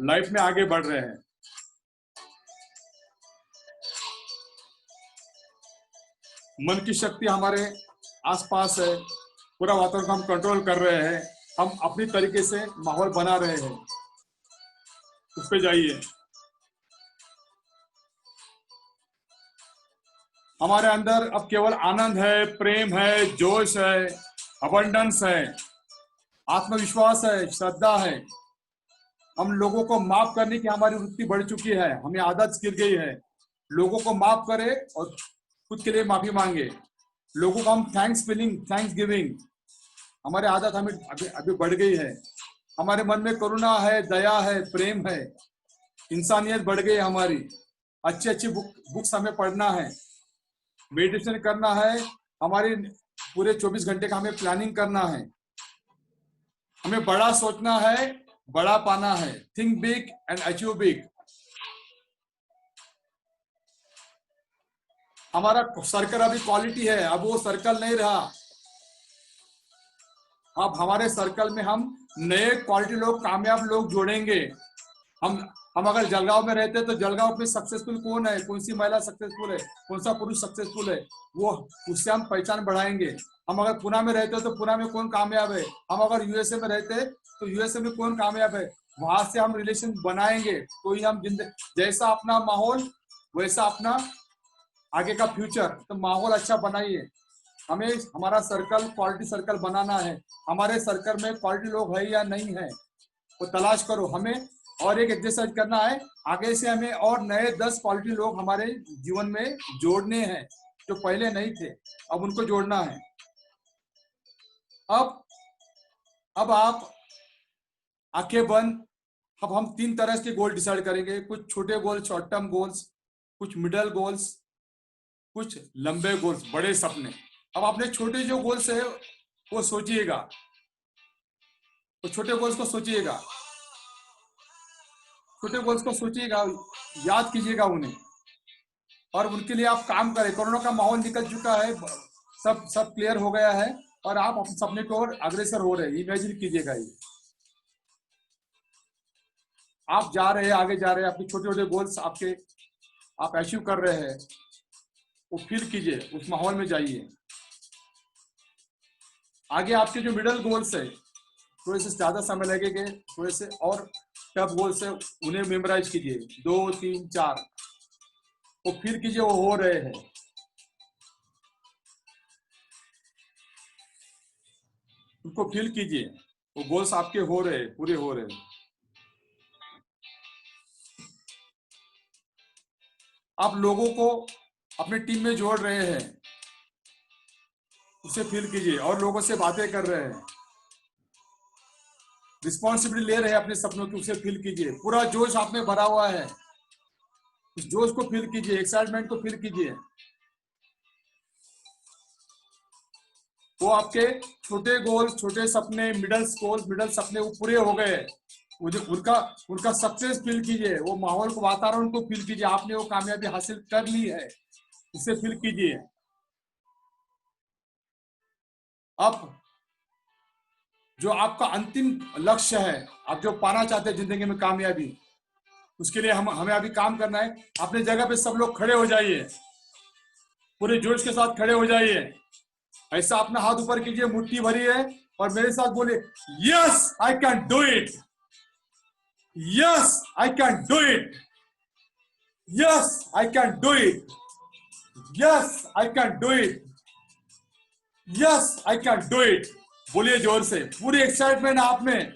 [SPEAKER 1] लाइफ में आगे बढ़ रहे हैं। मन की शक्ति हमारे आसपास है, पूरा वातावरण को हम कंट्रोल कर रहे हैं, हम अपनी तरीके से माहौल बना रहे हैं। उस पे जाइए। हमारे अंदर अब केवल आनंद है, प्रेम है, जोश है, अबंडेंस है, आत्मविश्वास है, श्रद्धा है। हम लोगों को माफ करने की हमारी वृत्ति बढ़ चुकी है, हमें आदत गिर गई है। लोगों को माफ करे और खुद के लिए माफी मांगे। लोगों को हम थैंक्स फीलिंग, थैंक्स गिविंग, हमारी आदत हमें अभी बढ़ गई है। हमारे मन में करुणा है, दया है, प्रेम है, इंसानियत बढ़ गई है हमारी। अच्छी अच्छी बुक्स हमें पढ़ना है, मेडिटेशन करना है, हमारी पूरे 24 घंटे का हमें प्लानिंग करना है। हमें बड़ा सोचना है, बड़ा पाना है। Think big and achieve big. हमारा सर्कल अभी क्वालिटी है, अब वो सर्कल नहीं रहा। अब हमारे सर्कल में हम नए क्वालिटी लोग, कामयाब लोग जोड़ेंगे। हम अगर जलगांव में रहते हैं तो जलगांव में सक्सेसफुल कौन है, कौन सी महिला सक्सेसफुल है, कौन सा पुरुष सक्सेसफुल है, वो उससे हम पहचान बढ़ाएंगे। हम अगर पुणे में रहते हैं तो पुणे में कौन कामयाब है, हम अगर यूएसए में रहते हैं तो यूएसए में कौन कामयाब है, वहां से हम रिलेशन बनाएंगे। तो ही हम जैसा अपना माहौल वैसा अपना आगे का फ्यूचर। तो माहौल अच्छा बनाइए। हमें हमारा सर्कल क्वालिटी सर्कल बनाना है। हमारे सर्कल में क्वालिटी लोग है या नहीं है वो तलाश करो। हमें और एक एक्सरसाइज करना है, आगे से हमें और नए 10 क्वालिटी लोग हमारे जीवन में जोड़ने हैं जो पहले नहीं थे, अब उनको जोड़ना है। अब आप आंखें बंद। अब हम 3 तरह के गोल डिसाइड करेंगे, कुछ छोटे गोल, शॉर्ट टर्म गोल्स, कुछ मिडल गोल्स, कुछ लंबे गोल्स, बड़े सपने। अब आपने छोटे जो गोल्स है वो सोचिएगा, तो छोटे गोल्स को सोचिएगा, छोटे गोल्स को सोचिएगा, याद कीजिएगा उन्हें और उनके लिए आप काम करें। कोरोना का माहौल निकल चुका है, सब क्लियर हो गया है और आप अपने सपने की ओर अग्रसर हो रहे हैं। इमेजिन कीजिएगा, ये आप जा रहे हैं, आगे जा रहे हैं, अपने छोटे छोटे गोल्स आपके आप अचीव कर रहे हैं। वो फील कीजिए, उस माहौल में जाइए। आगे आपके जो मिडल गोल्स है थोड़े से ज्यादा समय लगेंगे, थोड़े से और टफ गोल्स है, उन्हें मेमोराइज कीजिए। 2, 3, 4 वो फील कीजिए, वो हो रहे हैं। उनको फील कीजिए, वो गोल्स आपके हो रहे, पूरे हो रहे। आप लोगों को अपने टीम में जोड़ रहे हैं, उसे फील कीजिए और लोगों से बातें कर रहे हैं, रिस्पॉन्सिबिलिटी ले रहे हैं अपने सपनों की, उसे फील कीजिए। पूरा जोश आप में भरा हुआ है, उस जोश को फील कीजिए, एक्साइटमेंट को फील कीजिए। वो आपके छोटे गोल, छोटे सपने, मिडल गोल, मिडल सपने वो पूरे हो गए। मुझे उनका सक्सेस फील कीजिए, वो माहौल को, वातावरण को फील कीजिए। आपने वो कामयाबी हासिल कर ली है, उसे फील कीजिए। अब जो आपका अंतिम लक्ष्य है, आप जो पाना चाहते हैं जिंदगी में कामयाबी, उसके लिए हमें अभी काम करना है। अपने जगह पे सब लोग खड़े हो जाइए, पूरे जोश के साथ खड़े हो जाइए। ऐसा अपना हाथ ऊपर कीजिए, मुट्ठी भरी है और मेरे साथ बोले, yes I can do it. Yes, I can do it. Yes, I can do it. Yes, I can do it. Yes, I can do it. बोलिए जोर से, पूरी एक्साइटमेंट आप में।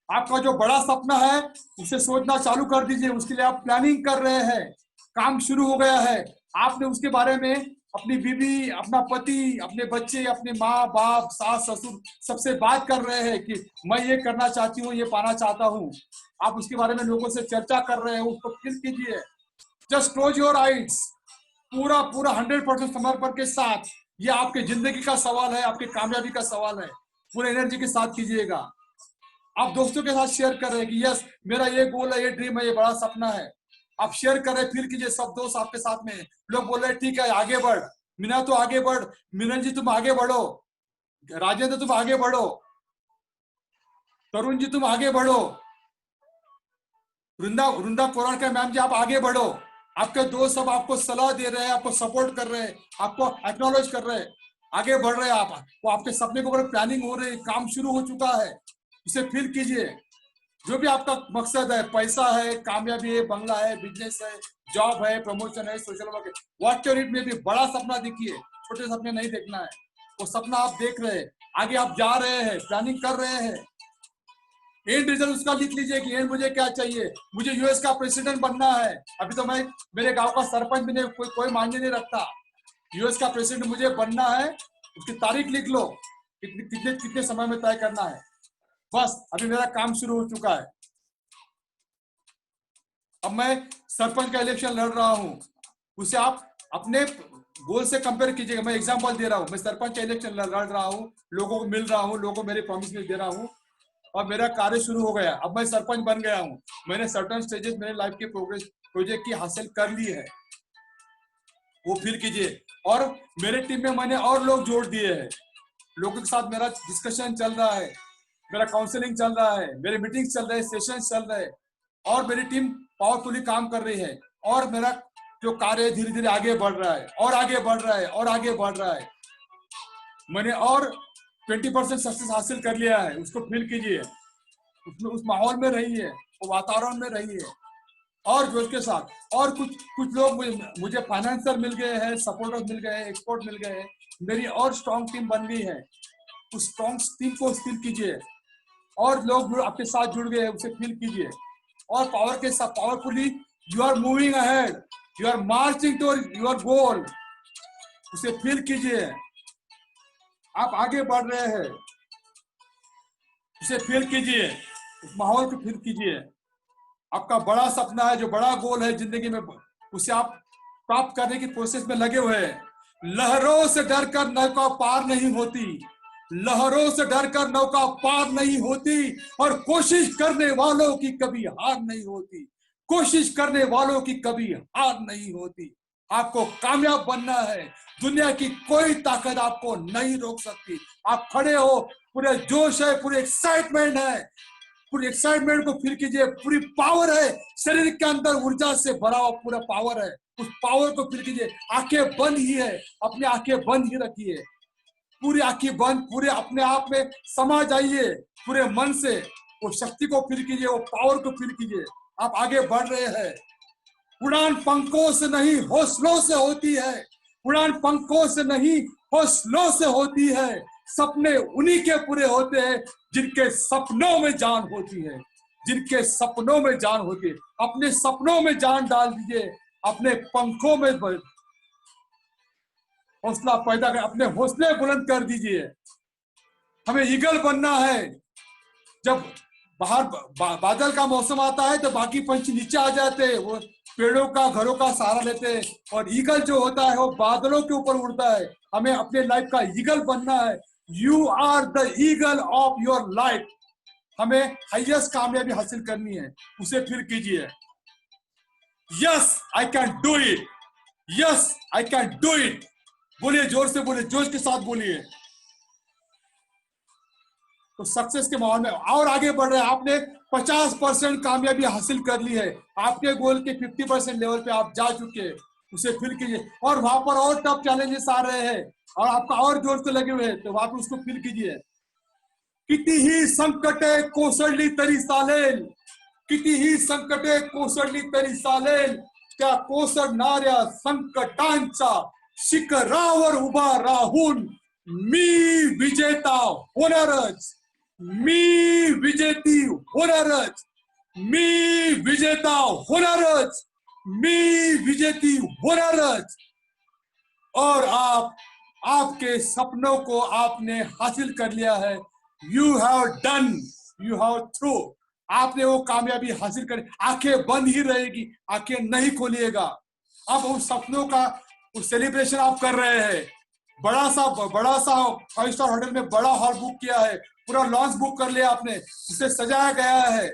[SPEAKER 1] आपका जो बड़ा सपना है उसे सोचना चालू कर दीजिए, उसके लिए आप प्लानिंग कर रहे हैं, काम शुरू हो गया है। आपने उसके बारे में अपनी बीवी, अपना पति, अपने बच्चे, अपने माँ बाप, सास ससुर सबसे बात कर रहे हैं कि मैं ये करना चाहती हूँ, ये पाना चाहता हूँ। आप उसके बारे में लोगों से चर्चा कर रहे हैं, उसको फील कीजिए। जस्ट क्लोज योर आइज, पूरा पूरा 100% समर्पण के साथ। ये आपके जिंदगी का सवाल है, आपकी कामयाबी का सवाल है। पूरे एनर्जी के साथ कीजिएगा। आप दोस्तों के साथ शेयर कर रहे हैं कि यस, मेरा ये गोल है, ये ड्रीम है, ये बड़ा सपना है। आप शेयर कर रहे हैं, फील कीजिए। सब दोस्त आपके साथ में हैं। लोग बोल रहे हैं ठीक है, आगे बढ़ मीना, तो आगे बढ़, मिलन जी तुम आगे बढ़ो, राजेंद्र तुम आगे बढ़ो, तरुण जी तुम आगे बढ़ो, वृंदा वृंदा कोराणकर मैम जी आप आगे बढ़ो। आपके दोस्त सब आपको सलाह दे रहे हैं, आपको सपोर्ट कर रहे हैं, आपको एक्नॉलेज कर रहे हैं, आगे बढ़ रहे हैं। आप वो आपके सपने के ऊपर प्लानिंग हो रही है, काम शुरू हो चुका है। इसे फील कीजिए। जो भी आपका मकसद है, पैसा है, कामयाबी है, बंगला है, बिजनेस है, जॉब है, प्रमोशन है, सोशल वर्क है, व्हाट योर इट में भी, बड़ा सपना देखिए, छोटे सपने नहीं देखना है। वो सपना आप देख रहे हैं, आगे आप जा रहे हैं, प्लानिंग कर रहे हैं। एंड रिजल्ट उसका लिख लीजिए कि एंड मुझे क्या चाहिए। मुझे यूएस का प्रेसिडेंट बनना है। अभी तो मैं मेरे गांव का सरपंच भी नहीं, कोई मायने नहीं रखता। यूएस का प्रेसिडेंट मुझे बनना है, उसकी तारीख लिख लो, कितने कितने कितने समय में तय करना है। बस अभी मेरा काम शुरू हो चुका है। अब मैं सरपंच का इलेक्शन लड़ रहा हूं, उसे आप अपने गोल से कंपेयर कीजिएगा। मैं एग्जांपल दे रहा हूं, मैं सरपंच का इलेक्शन लड़ रहा हूं, लोगों को मिल रहा हूं, लोगों को मेरे प्रॉमिस दे रहा हूं, और मेरा कार्य शुरू हो गया। अब मैं सरपंच बन गया हूं। मैंने सर्टेन स्टेजेस मेरे लाइफ के प्रोग्रेस प्रोजेक्ट की हासिल कर ली है, वो फील कीजिए। और मेरे टीम में मैंने और लोग जोड़ दिए हैं। लोगों के साथ मेरा डिस्कशन चल रहा है, मेरा काउंसलिंग चल रहा है, मेरे मीटिंग्स चल रहे हैं, सेशंस चल रहे हैं, और मेरी टीम पावरफुली काम कर रही है। और मेरा जो कार्य है धीरे धीरे आगे बढ़ रहा है, और आगे बढ़ रहा है, और आगे बढ़ रहा है। मैंने और 20% सक्सेस हासिल कर लिया है, उसको फील कीजिए। उसमें उस माहौल में रहिए, वो वातावरण में रहिए, और जोश के साथ। और कुछ लोग मुझे फाइनेंसर मिल गए हैं, सपोर्टर्स मिल गए हैं, एक्सपर्ट मिल गए हैं, मेरी और स्ट्रॉन्ग टीम बन गई है। उस स्ट्रॉन्ग टीम को फील कीजिए। और लोग आपके साथ जुड़ गए हैं, उसे फील कीजिए। और पावर के साथ powerfully you are moving ahead, you are marching toward your goal, उसे फील कीजिए। आप आगे बढ़ रहे हैं, उसे फील कीजिए, उस माहौल को फील कीजिए। आपका बड़ा सपना है, जो बड़ा गोल है जिंदगी में, उसे आप प्राप्त करने की प्रोसेस में लगे हुए हैं। लहरों से डरकर नौका पार नहीं होती, लहरों से डरकर नौका पार नहीं होती, और कोशिश करने वालों की कभी हार नहीं होती, कोशिश करने वालों की कभी हार नहीं होती। आपको कामयाब बनना है, दुनिया की कोई ताकत आपको नहीं रोक सकती। आप खड़े हो, पूरे जोश है, पूरे एक्साइटमेंट है, पूरी एक्साइटमेंट को फील कीजिए। पूरी पावर है, शरीर के अंदर ऊर्जा से भरा हुआ पूरा पावर है, उस पावर को फील कीजिए। आंखें बंद ही है, अपनी आंखें बंद ही रखिए, पूरी आंखें बंद, पूरे अपने आप में समा जाइए, पूरे मन से वो शक्ति को फील कीजिए, वो पावर को फील कीजिए। आप आगे बढ़ रहे हैं। उड़ान पंखों से नहीं हौसलों से होती है, उड़ान पंखों से नहीं हौसलों से होती है। सपने उन्हीं के पूरे होते हैं जिनके सपनों में जान होती है, जिनके सपनों में जान होती है। अपने सपनों में जान डाल दीजिए, अपने पंखों में हौसला पैदा कर, अपने हौसले बुलंद कर दीजिए। हमें ईगल बनना है। जब बाहर बादल का मौसम आता है तो बाकी पंछी नीचे आ जाते हैं, वो पेड़ों का, घरों का सहारा लेते हैं, और ईगल जो होता है वो बादलों के ऊपर उड़ता है। हमें अपने लाइफ का ईगल बनना है। You are the eagle of your life. हमें हाईएस्ट कामयाबी हासिल करनी है, उसे फिर कीजिए। Yes I can do it, yes I can do it. बोलिए, जोर से बोलिए, जोश के साथ बोलिए। तो सक्सेस के माहौल में और आगे बढ़ रहे हैं। आपने 50% कामयाबी हासिल कर ली है, आपके गोल के 50% लेवल पे आप जा चुके हैं, उसे फील कीजिए। और वहां पर और टफ चैलेंजेस आ रहे हैं और आपका और जोर से लगे हुए हैं, तो वहां पर उसको फील कीजिए। किती ही संकटे कोसळली तरी चालेल, कितीही संकटे कोसळली तरी चालेल, त्या कोसळणाऱ्या संकटांच्या शिखरावर उभा राहून मी विजेता होणारच, मी विजेती होणारच, मी विजेता होणारच, मी विजेती होणारच। और आपके सपनों को आपने हासिल कर लिया है। You have done, you have through, आपने वो कामयाबी हासिल कर, आंखें बंद ही रहेगी, आंखें नहीं खोलिएगा। अब उन सपनों का सेलिब्रेशन आप कर रहे हैं। बड़ा सा 5 स्टार होटल में बड़ा हॉल बुक किया है, पूरा लॉन्च बुक कर लिया आपने, उसे सजाया गया है,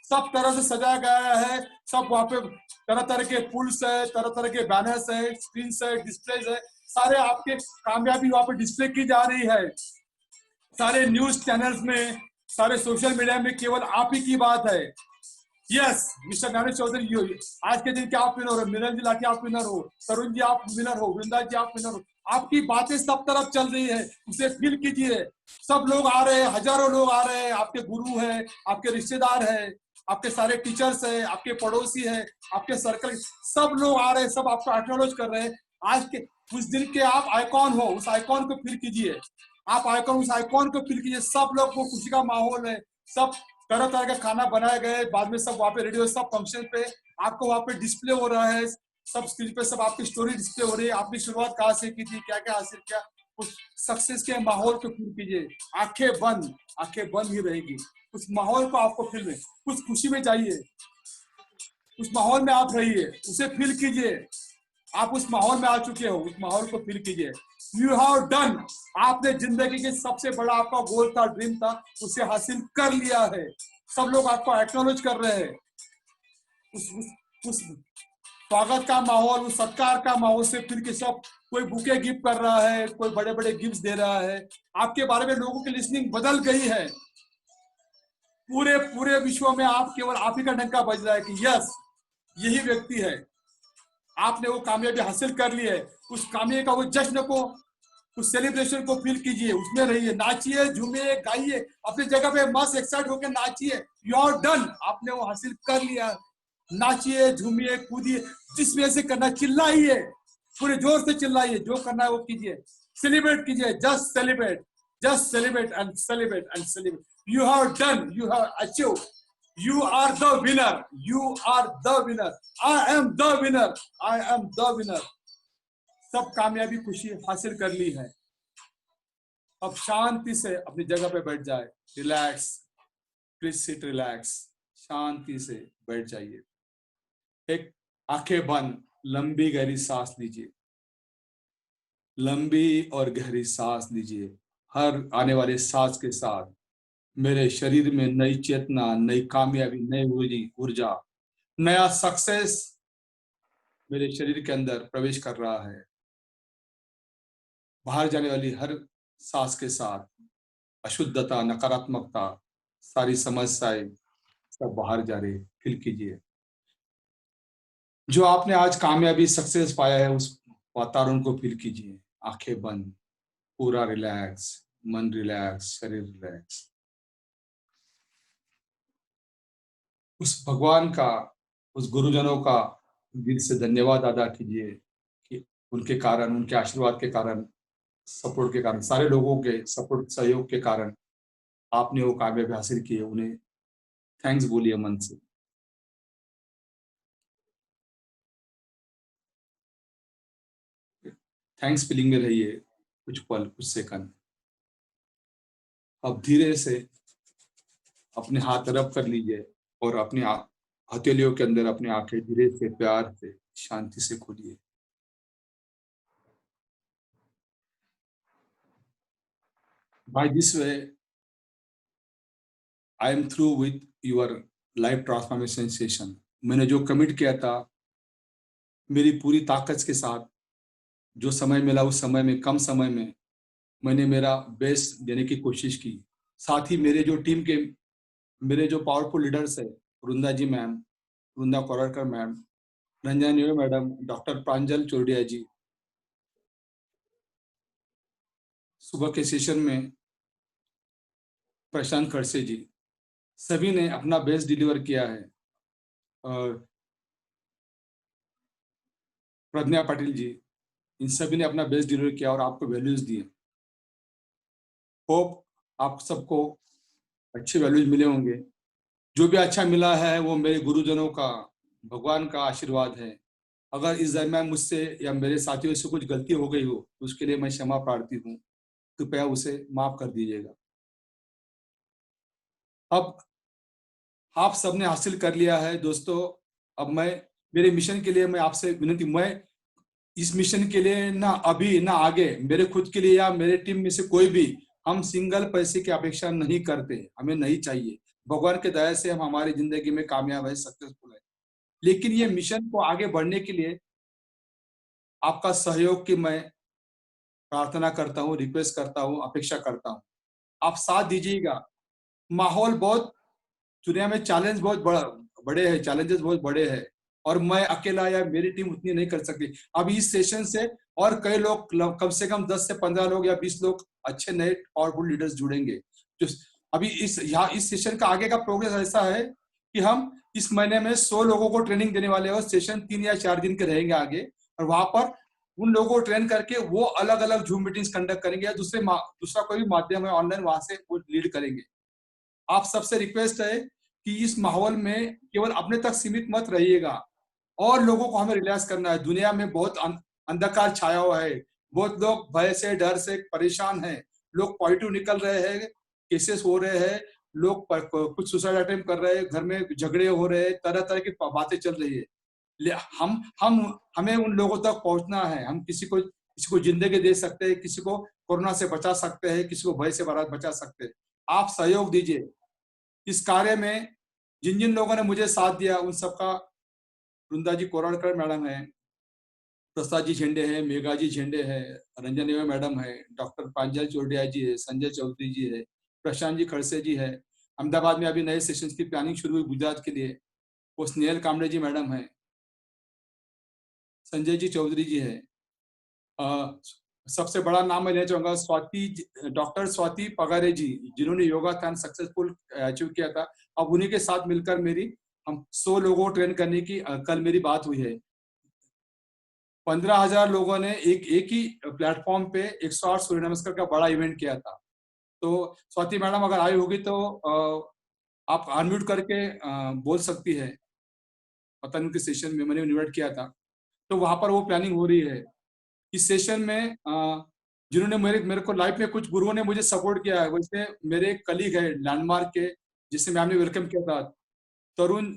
[SPEAKER 1] सब तरह से सजाया गया है। सब वहां पे तरह तरह के पुल्स है, तरह तरह के बैनर्स है, स्क्रीन है, डिस्प्लेज है, सारे आपके कामयाबी वहां पे डिस्प्ले की जा रही है। सारे न्यूज चैनल्स में, सारे सोशल मीडिया में केवल आप ही की बात है। यस मिस्टर ज्ञानेश चौधरी, आज के दिन के आप विनर हो, मिलन जी लाठी आप विनर हो, तरुण जी आप विनर हो, वृंदा जी आप विनर हो। आपकी बातें सब तरफ चल रही है, उसे फील कीजिए। सब लोग आ रहे हैं, हजारों लोग आ रहे हैं, आपके गुरु हैं, आपके रिश्तेदार हैं, आपके सारे टीचर्स हैं, आपके पड़ोसी हैं, आपके सर्कल, सब लोग आ रहे हैं, सब आपको एक्नॉलेज कर रहे हैं। आज के उस दिन के आप आइकॉन हो, उस आइकॉन को फील कीजिए। आप आइकॉन, उस आइकॉन को फील कीजिए। सब लोग को खुशी का माहौल है, सब तरह तरह का खाना बनाए गए, बाद में सब वहाँ पे रेडियो, सब फंक्शन पे आपको वहाँ पे डिस्प्ले हो रहा है, सब स्क्रीन पे सब आपकी स्टोरी डिस्प्ले हो रही है। आपने शुरुआत कहाँ से की थी, क्या क्या हासिल किया, उस सक्सेस के माहौल को फील कीजिए। आंखें बंद ही रहेगी, उस माहौल को आपको फील में, कुछ खुशी में जाइए, उस माहौल में आप रहिए, उसे फील कीजिए। आप उस माहौल में आ चुके हो, उस माहौल को फील कीजिए। यू हैव डन, आपने जिंदगी के सबसे बड़ा आपका गोल था, ड्रीम था, उसे हासिल कर लिया है। सब लोग आपको एक्नॉलेज कर रहे हैं। उस स्वागत का माहौल, उस सत्कार का माहौल से फिर के सब, कोई बुके गिफ्ट कर रहा है, कोई बड़े बड़े गिफ्ट दे रहा है। आपके बारे में लोगों की लिसनिंग बदल गई है। पूरे पूरे विश्व में आप केवल आप ही का डंका बज रहा है कि यस, यही व्यक्ति है। आपने वो कामयाबी हासिल कर ली है। उस कामयाबी का वो जश्न को, उस सेलिब्रेशन को फील कीजिए, उसमें रहिए, नाचिए, झूमिए, गाइए, अपनी जगह पे मस्त एक्साइट होकर नाचिए। यू आर डन, आपने वो हासिल कर लिया। नाचिए, झूमिए, कूदिए, जिस वजह से करना, चिल्लाइए, पूरे जोर से चिल्लाइए, जो करना है वो कीजिए, सेलिब्रेट कीजिए, just celebrate, just celebrate and celebrate and celebrate. You have done, you have achieve, you are the winner, you are the winner, I am the winner, I am the winner। सब कामयाबी खुशी हासिल कर ली है। अब शांति से अपनी जगह पे बैठ जाए, रिलैक्स, प्लीज सिट रिलैक्स, शांति से बैठ जाइए। एक आंखें बंद, लंबी गहरी सांस लीजिए, लंबी और गहरी सांस लीजिए। हर आने वाले सांस के साथ मेरे शरीर में नई चेतना, नई कामयाबी, नई ऊर्जा, नया सक्सेस मेरे शरीर के अंदर प्रवेश कर रहा है। बाहर जाने वाली हर सांस के साथ अशुद्धता, नकारात्मकता, सारी समस्याएं सब बाहर जा रही, फील कीजिए। जो आपने आज कामयाबी, सक्सेस पाया है, उस वातावरण को फील कीजिए। आंखें बंद, पूरा रिलैक्स, मन रिलैक्स, शरीर रिलैक्स। उस भगवान का, उस गुरुजनों का दिल से धन्यवाद अदा कीजिए कि उनके कारण, उनके आशीर्वाद के कारण, सपोर्ट के कारण, सारे लोगों के सपोर्ट, सहयोग के कारण आपने वो कामयाबी हासिल की है। उन्हें थैंक्स बोलिए मन से। थैंक्स फीलिंग में रहिए कुछ पल, कुछ सेकंड। अब धीरे से अपने हाथ रब कर लीजिए और अपनी हथेलियों के अंदर अपनी आंखें धीरे से, प्यार से, शांति से खोलिए। By this way, I am through with your life transformation session। मैंने जो कमिट किया था, मेरी पूरी ताकत के साथ, जो समय मिला उस समय में, कम समय में मैंने मेरा बेस्ट देने की कोशिश की। साथ ही मेरे जो टीम के, मेरे जो पावरफुल लीडर्स है, वृंदा जी मैम, वृंदा कोररकर मैम, रंजन मैडम, डॉक्टर प्रांजल चोरडिया जी, सुबह के सेशन में प्रशांत खड़से जी, सभी ने अपना बेस्ट डिलीवर किया है। और प्रज्ञा पाटिल जी, इन सभी ने अपना बेस्ट डिलीवर किया और आपको वैल्यूज दिए। होप आप सबको अच्छे वैल्यूज मिले होंगे। जो भी अच्छा मिला है वो मेरे गुरुजनों का, भगवान का आशीर्वाद है। अगर इस दरमियान मुझसे या मेरे साथियों से कुछ गलती हो गई हो तो उसके लिए मैं क्षमा प्रार्थी हूँ, कृपया उसे माफ कर दीजिएगा। अब आप सबने हासिल कर लिया है दोस्तों। अब मैं मेरे मिशन के लिए मैं आपसे विनती, मैं इस मिशन के लिए ना अभी ना आगे मेरे खुद के लिए या मेरे टीम में से कोई भी हम सिंगल पैसे की अपेक्षा नहीं करते, हमें नहीं चाहिए। भगवान के दया से हम हमारी जिंदगी में कामयाब है, सक्सेसफुल है। लेकिन ये मिशन को आगे बढ़ने के लिए आपका सहयोग की मैं प्रार्थना करता हूँ, रिक्वेस्ट करता हूँ, अपेक्षा करता हूँ। आप साथ दीजिएगा। माहौल बहुत, दुनिया में चैलेंज बहुत बड़े हैं, चैलेंजेस बहुत बड़े हैं और मैं अकेला या मेरी टीम उतनी नहीं कर सकती। अब इस सेशन से और कई लोग, कम से कम 10 से 15 लोग या 20 लोग अच्छे नए पावरफुल लीडर्स जुड़ेंगे। जो अभी इस सेशन का आगे का प्रोग्रेस ऐसा है कि हम इस महीने में 100 लोगों को ट्रेनिंग देने वाले हैं और सेशन 3 या 4 दिन के रहेंगे आगे। और वहां पर उन लोगों को ट्रेन करके वो अलग अलग जूम मीटिंग्स कंडक्ट करेंगे या दूसरा कोई भी माध्यम है ऑनलाइन, वहां से वो लीड करेंगे। आप सबसे रिक्वेस्ट है कि इस माहौल में केवल अपने तक सीमित मत रहिएगा और लोगों को हमें रियलाइज करना है। दुनिया में बहुत अंधकार छाया हुआ है, बहुत लोग भय से, डर से परेशान हैं। लोग पॉजिटिव निकल रहे हैं, केसेस हो रहे हैं, लोग कुछ सुसाइड अटेम्प्ट कर रहे हैं, घर में झगड़े हो रहे हैं, तरह तरह की बातें चल रही है। हमें उन लोगों तक पहुंचना है। हम किसी को जिंदगी दे सकते हैं, किसी को कोरोना से बचा सकते हैं, किसी को भय से बचा सकते हैं। आप सहयोग दीजिए इस कार्य में। जिन जिन लोगों ने मुझे साथ दिया उन सबका, वृंदा जी कोराडकर मैडम है, प्रसाद जी झंडे हैं, मेघा जी झंडे हैं, रंजन मैडम है, डॉक्टर प्रांजल चोरडिया जी है, संजय चौधरी जी है, प्रशांत जी खड़से जी है। अहमदाबाद में अभी नए सेशंस की प्लानिंग शुरू हुई गुजरात के लिए, वो स्नेहल कामड़े जी मैडम है, संजय जी चौधरी जी है। सबसे बड़ा नाम मैं लेना चाहूंगा डॉक्टर स्वाति पगारे जी, जिन्होंने योगाथन सक्सेसफुल अचीव किया था। अब उन्हीं के साथ मिलकर हम 100 लोगों को ट्रेन करने की कल मेरी बात हुई है। 15,000 लोगों ने एक ही प्लेटफॉर्म पे 108 सूर्य नमस्कार का बड़ा इवेंट किया था। तो स्वाति मैडम अगर आई होगी तो आप अनम्यूट करके बोल सकती है। पता नहीं उनके सेशन में मैंने इन्वाइट किया था, तो वहां पर वो प्लानिंग हो रही है। इस सेशन में जिन्होंने मेरे को लाइफ में कुछ गुरुओं ने मुझे सपोर्ट किया है, वैसे मेरे कलीग है लैंडमार्क के, जिसे मैम ने वेलकम किया था, तरुण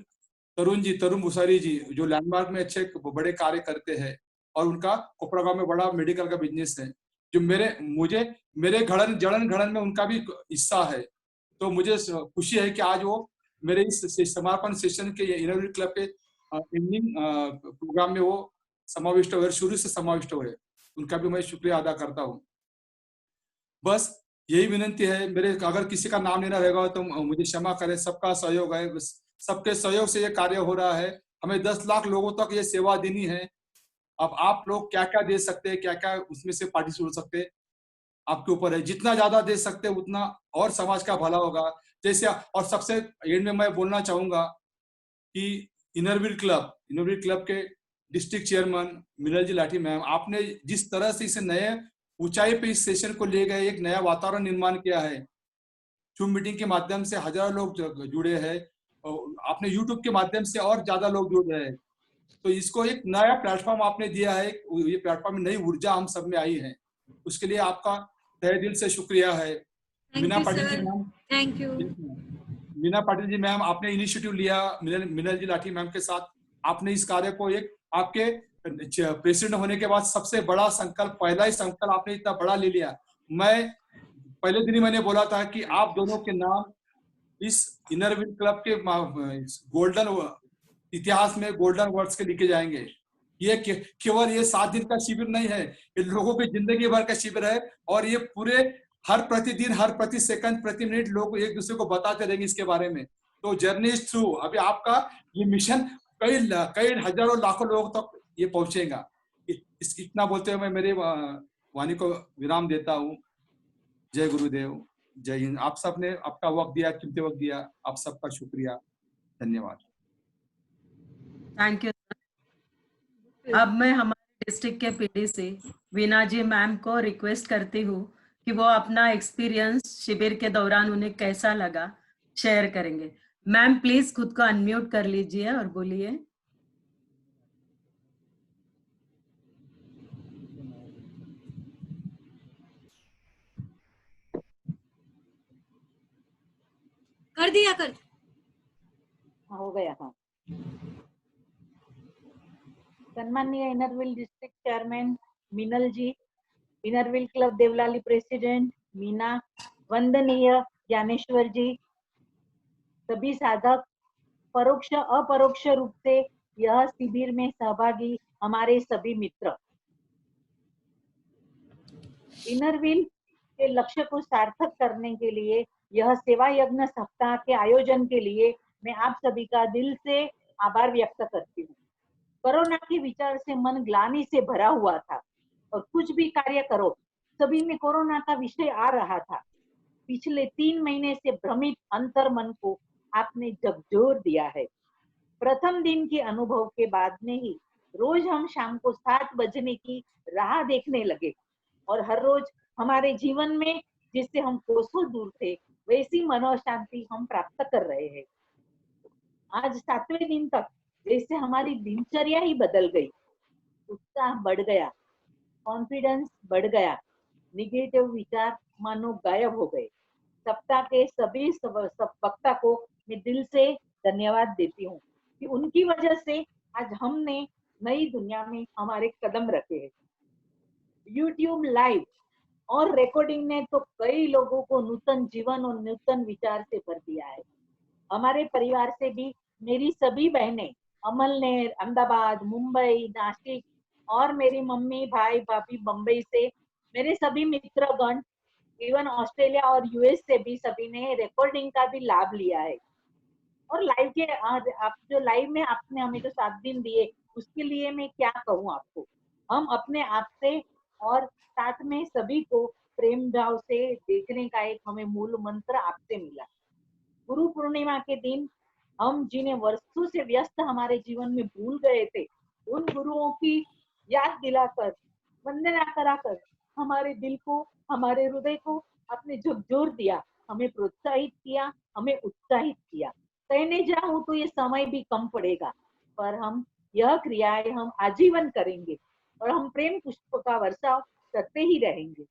[SPEAKER 1] तरुण भूसारी जी, जो लैंडमार्क में अच्छे बड़े कार्य करते हैं और उनका कोपड़ा गांव में बड़ा मेडिकल का बिजनेस है। जो मेरे जड़न घड़न में उनका भी हिस्सा है। तो मुझे खुशी है कि आज वो मेरे इस समापन सेशन के इनोवेटिव क्लब के एंडिंग प्रोग्राम में वो समाविष्ट हुए, शुरू से समाविष्ट हुए। उनका भी मैं शुक्रिया अदा करता हूँ। बस यही विनंती है मेरे, अगर किसी का नाम लेना रहेगा तो मुझे क्षमा करें। सबका सहयोग है, सबके सहयोग से ये कार्य हो रहा है। हमें 10 लाख लोगों तक ये सेवा देनी है। अब आप लोग क्या क्या दे सकते हैं, क्या क्या उसमें से पार्टिसिपेट हो सकते हैं, आपके ऊपर है। जितना ज्यादा दे सकते हैं उतना और समाज का भला होगा। जैसे, और सबसे एंड में मैं बोलना चाहूंगा कि इनरवीर क्लब के डिस्ट्रिक्ट चेयरमैन मिनल जी लाठी मैम, आपने जिस तरह से इसे नए ऊंचाई पे इस सेशन को ले गए, एक नया वातावरण निर्माण किया है। जूम मीटिंग के माध्यम से हजारों लोग जुड़े हैं और आपने यूट्यूब के माध्यम से और ज्यादा लोग जुड़ रहे हैं। तो इसको एक नया प्लेटफॉर्म आपने दिया है। ये प्लेटफॉर्म में नई ऊर्जा हम सब में आई है, उसके लिए आपका तहे दिल से शुक्रिया है। Meena Patil ji ma'am,
[SPEAKER 2] thank you.
[SPEAKER 1] Meena Patil ji ma'am, आपने इनिशिएटिव लिया मिनल जी लाठी मैम के साथ। आपने इस कार्य को एक आपके प्रेसिडेंट होने के बाद सबसे बड़ा संकल्प, पहला ही संकल्प आपने इतना बड़ा ले लिया। मैं पहले दिन ही मैंने बोला था कि आप दोनों के नाम इस इनरविल क्लब के गोल्डन इतिहास में गोल्डन वर्ड्स के लिखे जाएंगे। ये केवल ये 7 दिन का शिविर नहीं है, ये लोगों की जिंदगी भर का शिविर है। और ये पूरे हर प्रतिदिन, हर प्रति सेकंड, प्रति मिनट लोग एक दूसरे को बताते रहेंगे इसके बारे में। तो जर्नी इज थ्रू। अभी आपका ये मिशन कई हजारों लाखों लोगों तक ये पहुंचेगा। इतना बोलते हुए मैं मेरे वाणी को विराम देता हूँ। जय गुरुदेव, जय हिंद। आप सबने आपका वक्त दिया, कीमती वक्त दिया, आप सबका शुक्रिया, धन्यवाद।
[SPEAKER 2] Thank you. अब मैं हमारे डिस्ट्रिक्ट के पीडी से वीना जी मैम को रिक्वेस्ट करती हूँ कि वो अपना एक्सपीरियंस शिविर के दौरान उन्हें कैसा लगा शेयर करेंगे। मैम प्लीज खुद को अनम्यूट कर लीजिए और बोलिए।
[SPEAKER 3] कर दिया
[SPEAKER 4] हो गया। हाँ, सम्माननीय Inner Wheel district chairman Meenal ji, Inner Wheel club Deolali president Meena, वंदनीय ज्ञानेश्वर जी, सभी साधक, परोक्ष अपरोक्ष रूप से यह शिविर में सहभागी हमारे सभी मित्र, इनरव्हील के लक्ष्य को सार्थक करने के लिए यह सेवा यज्ञ सप्ताह के आयोजन के लिए मैं आप सभी का दिल से आभार व्यक्त करती हूँ। कोरोना के विचार से मन ग्लानि से भरा हुआ था और कुछ भी कार्य करो सभी में कोरोना का विषय आ रहा था। पिछले 3 महीने से भ्रमित अंतर मन को आपने झकझोर दिया है। प्रथम दिन के अनुभव के बाद में ही रोज हम शाम को 7 बजने की राह देखने लगे और हर रोज हमारे जीवन में जिससे हम कोसों दूर थे वैसी मनोशांति हम प्राप्त कर रहे हैं। आज 7वें दिन तक जैसे हमारी दिनचर्या ही बदल गई, उत्साह बढ़ गया, कॉन्फिडेंस बढ़ गया, निगेटिव विचार मानो गायब हो गए। सप्ताह के सभी वक्ता को मैं दिल से धन्यवाद देती हूँ कि उनकी वजह से आज हमने नई दुनिया में हमारे कदम रखे हैं। यूट्यूब लाइव और रिकॉर्डिंग ने तो कई लोगों को नूतन जीवन और नूतन विचार से भर दिया है। हमारे परिवार से भी मेरी सभी बहनें अमलनेर, अहमदाबाद, मुंबई, नासिक और मेरी मम्मी भाई भाभी बम्बई से, मेरे सभी मित्रगण इवन ऑस्ट्रेलिया और यूएस से भी सभी ने रिकॉर्डिंग का भी लाभ लिया है। और लाइव के आप जो लाइव में आपने हमें जो 7 दिन दिए उसके लिए मैं क्या कहूँ आपको। हम अपने आप से और साथ में सभी को प्रेम भाव से देखने का एक हमें मूल मंत्र आपसे मिला। गुरु पूर्णिमा के दिन हम जिन्हें वर्षों से व्यस्त हमारे जीवन में भूल गए थे उन गुरुओं की याद दिलाकर वंदना कराकर हमारे दिल को, हमारे हृदय को आपने झकझोर दिया, हमें प्रोत्साहित किया, हमें उत्साहित किया। कहने जाऊं तो ये समय भी कम पड़ेगा पर हम यह क्रियाएं हम आजीवन करेंगे और हम प्रेम पुष्प का वर्षाव करते ही रहेंगे।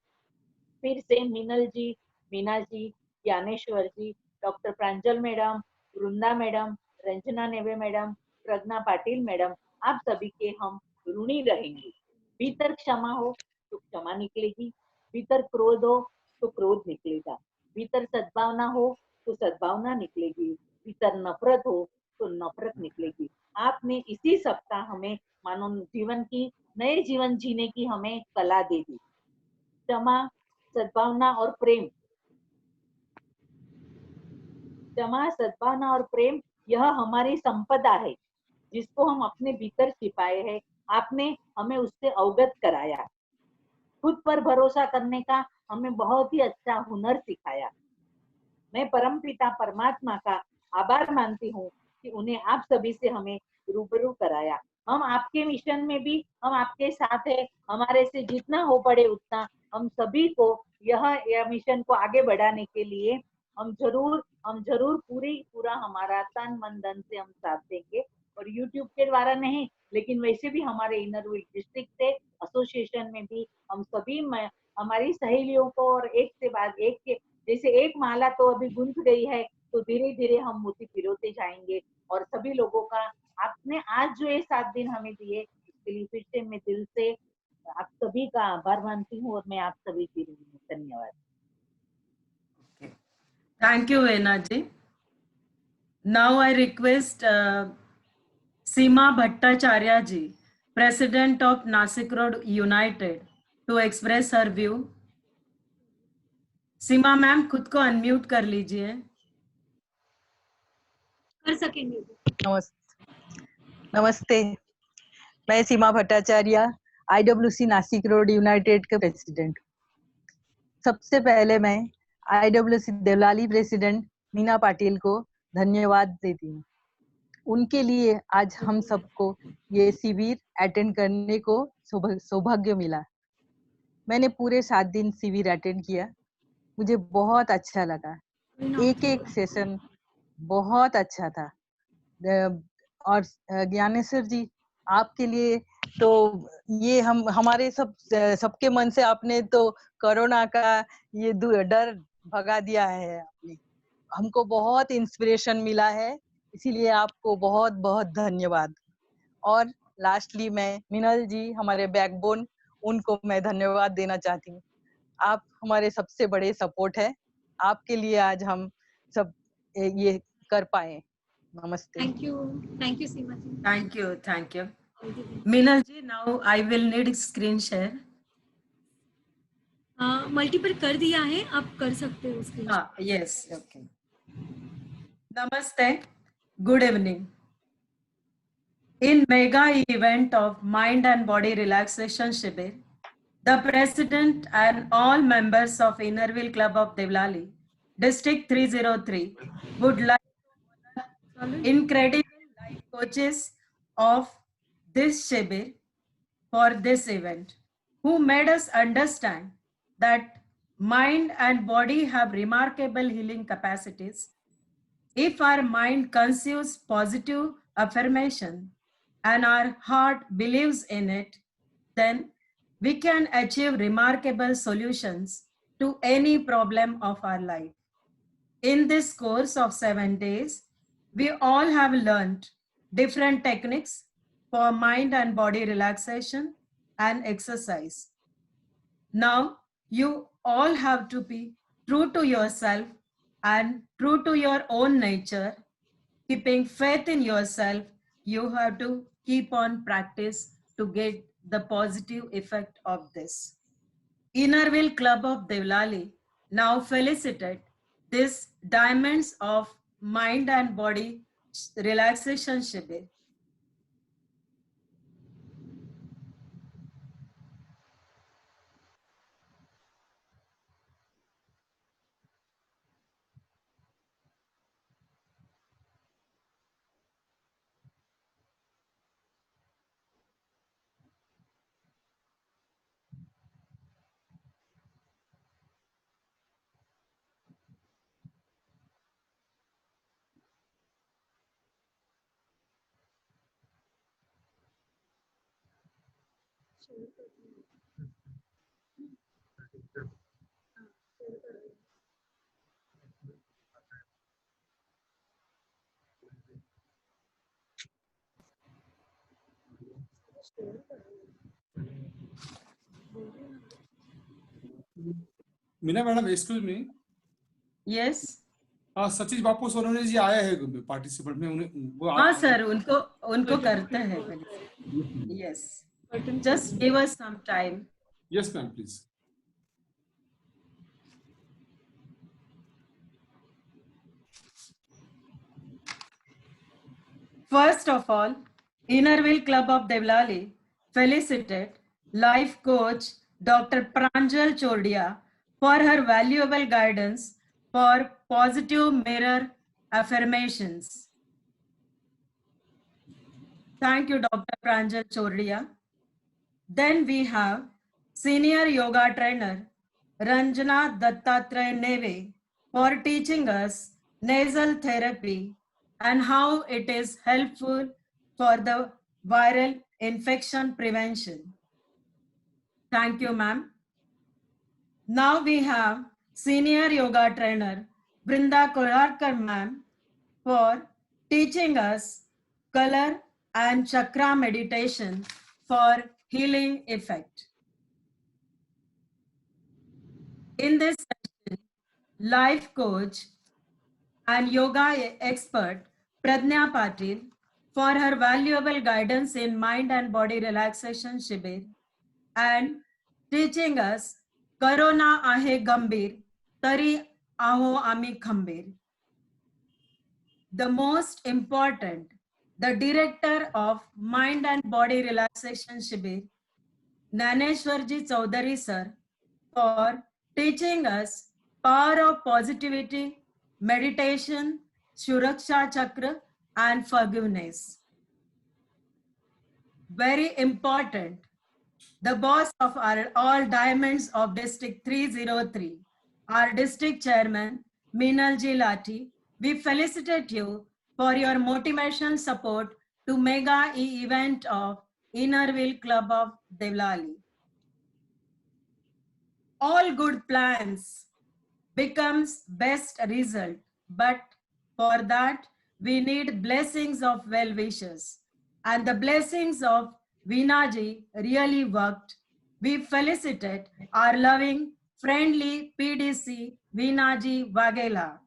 [SPEAKER 4] फिर से मीनल जी, मीना जी, ज्ञानेश्वर जी, डॉक्टर प्रांजल मैडम, वृंदा मैडम, रंजना नेवे मैडम, प्रज्ञा पाटिल मैडम, आप सभी के हम ऋणी रहेंगे। भीतर क्षमा हो तो क्षमा निकलेगी, भीतर क्रोध हो तो क्रोध निकलेगा, भीतर सद्भावना हो तो सद्भावना निकलेगी, भीतर नफरत हो तो नफरत निकलेगी। आपने इसी सप्ताह हमें मानव जीवन की नए जीवन जीने की हमें कला दे दी। क्षमा, सद्भावना और प्रेम, क्षमा, सद्भावना और प्रेम यह हमारी संपदा है जिसको हम अपने भीतर छिपाए हैं। आपने हमें उससे अवगत कराया। खुद पर भरोसा करने का हमें बहुत ही अच्छा हुनर सिखाया। मैं परमपिता परमात्मा का आभार मानती हूँ कि उन्हें आप सभी से हमें रूबरू कराया। हम आपके मिशन में भी हम आपके साथ है, हमारे से जितना हो पड़े उतना हम सभी को यह मिशन को आगे बढ़ाने के लिए हम जरूर पूरा हमारा तन मन धन से हम साथ देंगे। और यूट्यूब के द्वारा नहीं लेकिन वैसे भी हमारे इनरव्हील डिस्ट्रिक्ट से एसोसिएशन में भी हम सभी हमारी सहेलियों को और एक से बाद एक के जैसे एक माला तो अभी गुंथ गई है तो धीरे धीरे हम मोती पिरोते जाएंगे। और सभी लोगों का आपने आज जो ये 7 दिन हमें दिए इसके लिए फिर से मैं दिल से आप सभी का आभार मानती हूँ और मैं आप सभी की ऋणी हूँ। धन्यवाद।
[SPEAKER 2] Thank you Veena ji. Now I request Seema Bhattacharya ji, president of Nashik road united, to express her view. Seema ma'am खुद को अनम्यूट कर लीजिए।
[SPEAKER 3] कर सकेंगे।
[SPEAKER 5] नमस्ते, मैं Seema Bhattacharya, IWC Nashik road united के प्रेसिडेंट। सबसे पहले मैं IWC देवलाली प्रेसिडेंट मीना पाटिल को धन्यवाद देती हूँ। उनके लिए आज हम सबको ये शिविर अटेंड करने को सौभाग्य मिला। मैंने पूरे 7 दिन शिविर अटेंड किया, मुझे बहुत अच्छा लगा। एक एक सेशन बहुत अच्छा था। और ज्ञानेश्वर जी, आपके लिए तो ये हमारे सबके मन से आपने तो कोरोना का ये डर भगा दिया है। आपने हमको बहुत इंस्पिरेशन मिला है, इसीलिए आपको बहुत बहुत धन्यवाद। और लास्टली मैं मिनल जी, हमारे बैकबोन, उनको मैं धन्यवाद देना चाहती हूँ। आप हमारे सबसे बड़े सपोर्ट है। आपके लिए आज हम सब ये कर पाए। नमस्ते।
[SPEAKER 3] Thank you Seema ji.
[SPEAKER 2] Thank you, thank you. Meenal ji, now I will need screen share.
[SPEAKER 3] Multiple कर दिया है, आप कर सकते हो उसके।
[SPEAKER 2] Yes, okay. Namaste, good evening. In mega event of mind and body relaxation shibir, the president and all members of Innerville Club of Devlali, District 303, would like to honor incredible life coaches of this shibir for this event, who made us understand that mind and body have remarkable healing capacities. If our mind conceives positive affirmation and our heart believes in it, then we can achieve remarkable solutions to any problem of our life. In this course of 7 days, we all have learned different techniques for mind and body relaxation and exercise. Now, you all have to be true to yourself and true to your own nature. Keeping faith in yourself, you have to keep on practice to get the positive effect of this. Innerville Club of Devlali now felicitate this Diamonds of Mind and Body Relaxation Shibir.
[SPEAKER 1] Meena madam, excuse me.
[SPEAKER 2] Yes.
[SPEAKER 1] Satish Bapu Sonone ji आए हैं participant में, उन्हें वो
[SPEAKER 2] हाँ sir, उनको करते हैं। Yes. Just give us some time.
[SPEAKER 1] Yes ma'am, please.
[SPEAKER 2] First of all, Innerville Club of Devlali felicitate life coach Dr. Pranjal Chordia for her valuable guidance for positive mirror affirmations. Thank you, Dr. Pranjal Chordia. Then we have senior yoga trainer Ranjana Dattatray Neve for teaching us nasal therapy and how it is helpful for the viral infection prevention. Thank you, ma'am. Now we have senior yoga trainer Brinda Kolarkar ma'am for teaching us color and chakra meditation for healing effect. In this session, life coach and yoga expert Pradnya Patil for her valuable guidance in mind and body relaxation shibir and teaching us Corona ahe gambir, tari aho ami khambir. The most important, the director of mind and body relaxation shibir, Naneshwarji Chaudhary sir, for teaching us power of positivity, meditation, Suraksha Chakra and forgiveness. Very important, the boss of our all diamonds of District 303, our district chairman, Meenalji Lathi, we felicitate you for your motivational support to mega event of Innerville Club of Devlali. All good plans becomes best result, but for that we need blessings of well wishers, and the blessings of Veenaji really worked. We felicitate our loving, friendly PDC Veenaji Waghela.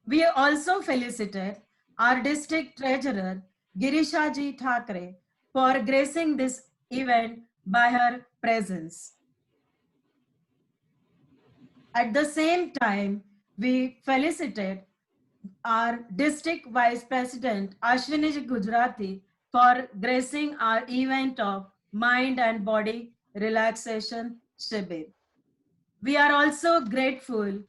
[SPEAKER 2] We also felicitate our district treasurer Girishaji Thakre for gracing this event by her presence. At the same time, we felicitate our district vice president Ashwini Gujarati for gracing our event of mind and body relaxation shibir. We are also grateful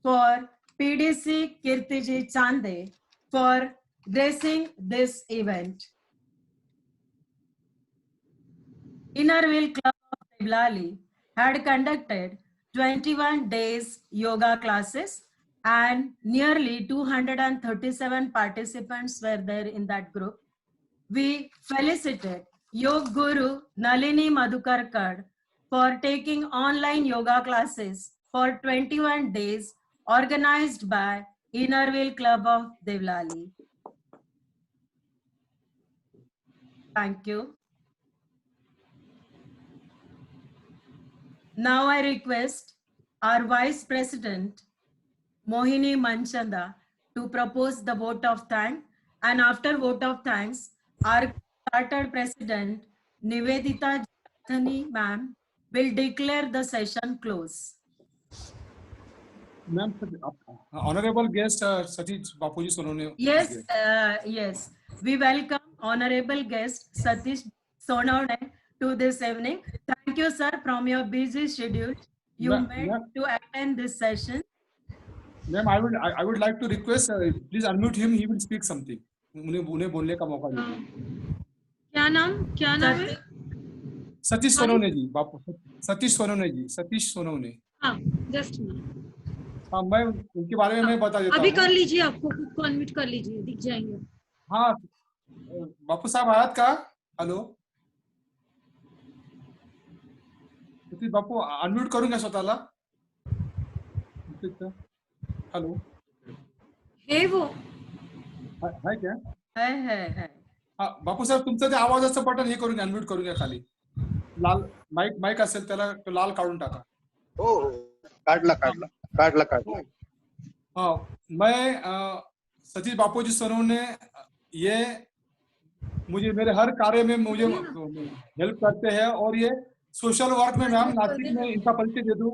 [SPEAKER 2] for PDC Kirtiji Chande for gracing this event. Innerville Club of Devlali had conducted 21 days yoga classes, and nearly 237 participants were there in that group. We felicitate Yog Guru Nalini Madhukarkar for taking online yoga classes for 21 days organized by Innerville Club of Devlali. Thank you. Now I request our Vice President, Mohini Manchanda, to propose the vote of thanks, and after vote of thanks, our chartered President, Nivedita Jathani ma'am, will declare the session closed.
[SPEAKER 1] Ma'am, honorable guest Satish Bapuji Sonone.
[SPEAKER 2] Yes, yes. We welcome honorable guest Satish Sonone to this evening. Thank you, sir, from your busy schedule. You made to attend this session.
[SPEAKER 1] Ma'am, I would like to request, please unmute him. He will speak something. उन्हें बोलने का मौका दीजिए.
[SPEAKER 3] क्या नाम है?
[SPEAKER 1] सतीश सोनोने जी, बापू सतीश सोनोने जी, सतीश सोनोने.
[SPEAKER 3] हाँ, just
[SPEAKER 1] हाँ, मैं उनके बारे में मैं बता देता हूँ.
[SPEAKER 3] अभी कर लीजिए, आपको खुद को अनम्यूट कर लीजिए, दिख जाएंगे.
[SPEAKER 1] हाँ, बापू साहब आयात का. हेलो, सतीश बापू अनम्यूट करूंगा स्वतःला. हेलो,
[SPEAKER 3] हे वो
[SPEAKER 1] है क्या?
[SPEAKER 2] है.
[SPEAKER 1] हाँ, बापू साहेब तुमचं ते आवाजाचं बटन हे करून अनम्यूट करून घ्या खाली. लाल माईक असेल त्याला तो लाल काढून टाका.
[SPEAKER 6] हो, काढला.
[SPEAKER 1] हाँ, मैं सतीश बापूजी सोनोने ये मुझे मेरे हर कार्य में मुझे हेल्प करते हैं, और ये सोशल वर्क में मैम नासिक में इनका परिचय दे दूं.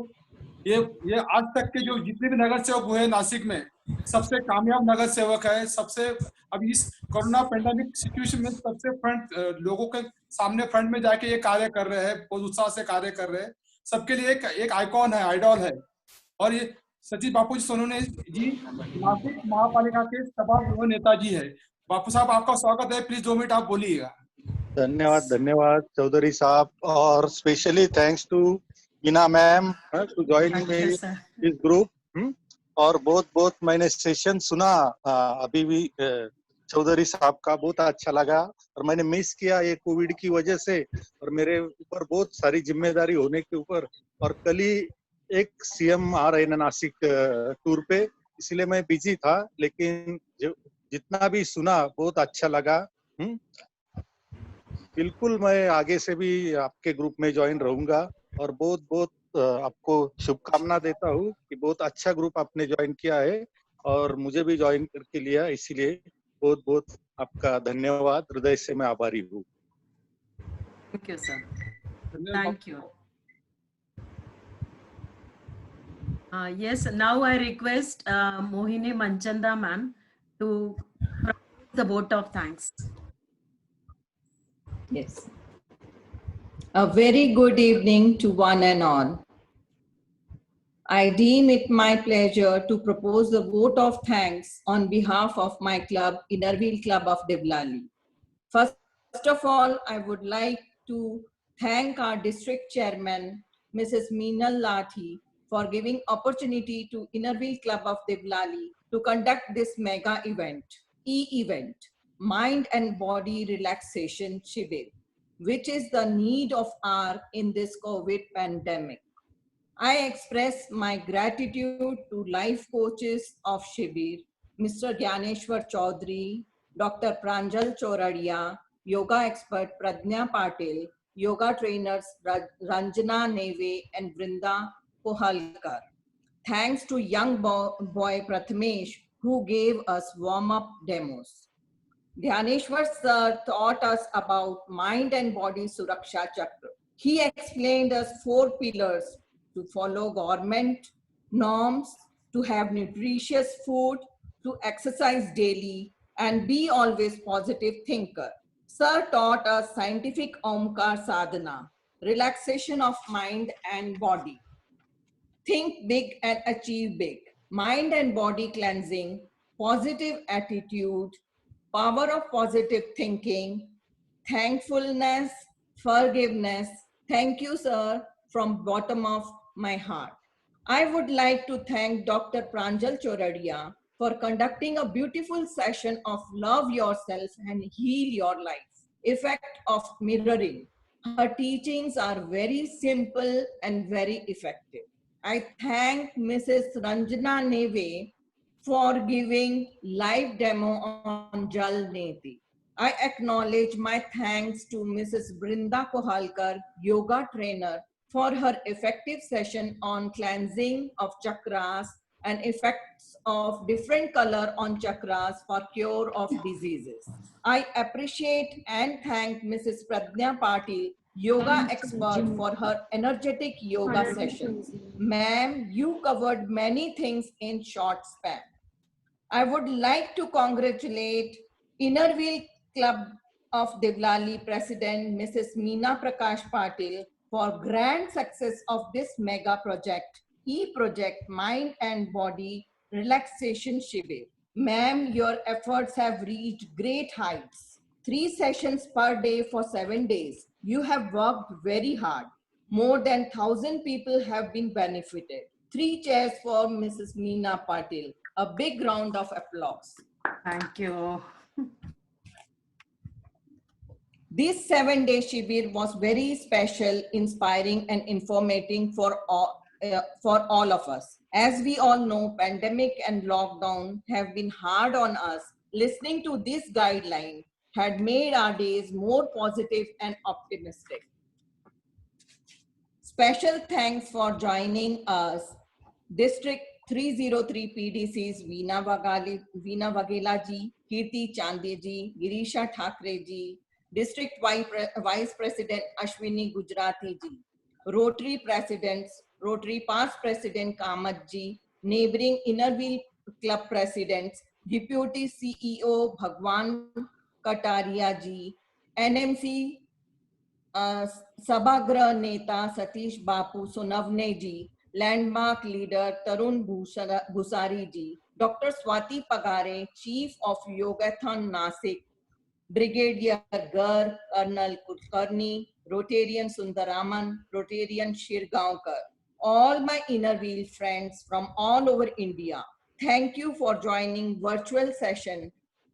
[SPEAKER 1] ये आज तक के जो जितने भी नगर सेवक हुए नासिक में सबसे कामयाब नगर सेवक है. सबसे अब इस कोरोना पेंडेमिक सिचुएशन में सबसे फ्रंट लोगों के सामने फ्रंट में जाके ये कार्य कर रहे हैं, बहुत उत्साह से कार्य कर रहे हैं. सबके लिए एक आइकॉन है, आइडॉल है. और ये सतीश बापूजी सोनोने जी नासिक महापालिका के सभा नेताजी है. बापू साहब आपका स्वागत है, प्लीज 2 मिनट आप बोलिएगा.
[SPEAKER 6] धन्यवाद चौधरी साहब, और specially thanks to Meena ma'am to join me this group. और बहुत मैंने सेशन सुना अभी भी चौधरी साहब का, बहुत अच्छा लगा. और मैंने मिस किया ये कोविड की वजह से, और मेरे ऊपर बहुत सारी जिम्मेदारी होने के ऊपर. और कल ही एक सीएम आ रहे हैं नासिक टूर पे, इसलिए मैं बिजी था. लेकिन जितना भी सुना बहुत अच्छा लगा. बिल्कुल मैं आगे से भी आपके ग्रुप में ज्वाइन रहूंगा, और बहुत आपको शुभकामना देता हूँ कि बहुत अच्छा ग्रुप आपने ज्वाइन किया है, और मुझे भी ज्वाइन करके लिया, इसीलिए बहुत आपका धन्यवाद. हृदय से मैं आभारी हूँ.
[SPEAKER 2] Thank you, sir. Thank you. Yes, now I request Mohini Manchanda ma'am to propose the vote of thanks.
[SPEAKER 7] Yes. A very good evening to one and all. I deem it my pleasure to propose the vote of thanks on behalf of my club, Innerville Club of Devlali. First of all, I would like to thank our district chairman, Mrs. Meenal Lathi, for giving opportunity to Innerville Club of Devlali to conduct this mega event, e-event, Mind and Body Relaxation Shibir, which is the need of our in this COVID pandemic. I express my gratitude to life coaches of Shibir, Mr. Gyaneshwar Chaudhary, Dr. Pranjal Choradia, yoga expert Pradnya Patil, yoga trainers Ranjana Neve and Vrinda Kohalkar. Thanks to young boy Prathamesh who gave us warm-up demos. Dhyaneshwar sir taught us about mind and body Suraksha Chakra. He explained us 4 pillars: to follow government norms, to have nutritious food, to exercise daily, and be always positive thinker. Sir taught us scientific Omkar Sadhana, relaxation of mind and body. Think big and achieve big. Mind and body cleansing, positive attitude, power of positive thinking, thankfulness, forgiveness. Thank you, sir, from bottom of my heart. I would like to thank Dr. Pranjal Choradia for conducting a beautiful session of Love Yourself and Heal Your Life. Effect of mirroring. Her teachings are very simple and very effective. I thank Mrs. Ranjana Neve for giving live demo on Jal Neti. I acknowledge my thanks to Mrs. Vrinda Kohalkar, yoga trainer, for her effective session on cleansing of chakras and effects of different color on chakras for cure of diseases. I appreciate and thank Mrs. Pradnya Patil, yoga expert, for her energetic yoga sessions. Ma'am, you covered many things in short span. I would like to congratulate Innerville Club of Devlali President Mrs. Meena Prakash Patil for grand success of this mega project, e-project Mind and Body Relaxation Shibir. Ma'am, your efforts have reached great heights. 3 sessions per day for 7 days. You have worked very hard. More than 1,000 people have been benefited. 3 chairs for Mrs. Meena Patil. A big round of applause.
[SPEAKER 2] Thank you.
[SPEAKER 7] This 7-day Shibir was very special, inspiring and informative for all of us. As we all know, pandemic and lockdown have been hard on us. Listening to this guideline had made our days more positive and optimistic. Special thanks for joining us, District 303 PDCs Veena Waghela ji, Kirti Chande ji, Girisha Thakre ji, District Vice President Ashwini Gujarati ji, Rotary Presidents, Rotary Past President Kamat ji, neighboring Innerville Club Presidents, Deputy CEO Bhagwan Kataria ji, NMC Sabhagrah Neta Satish Bapu Sunavne ji, Landmark Leader Tarun Bhusari ji, Dr. Swati Pagare, Chief of Yogathon Nasik, Brigadier Gar, Colonel Kulkarni, Rotarian Sundaraman, Rotarian Shirgaonkar, all my Innerville friends from all over India. Thank you for joining virtual session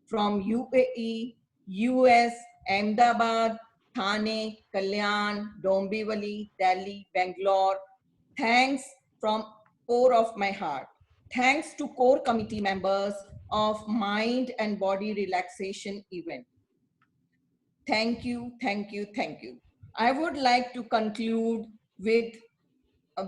[SPEAKER 7] from UAE, US, Ahmedabad, Thane, Kalyan, Dombivli, Delhi, Bangalore. Thanks from core of my heart. Thanks to core committee members of Mind and Body Relaxation event. Thank you, thank you, thank you. I would like to conclude with a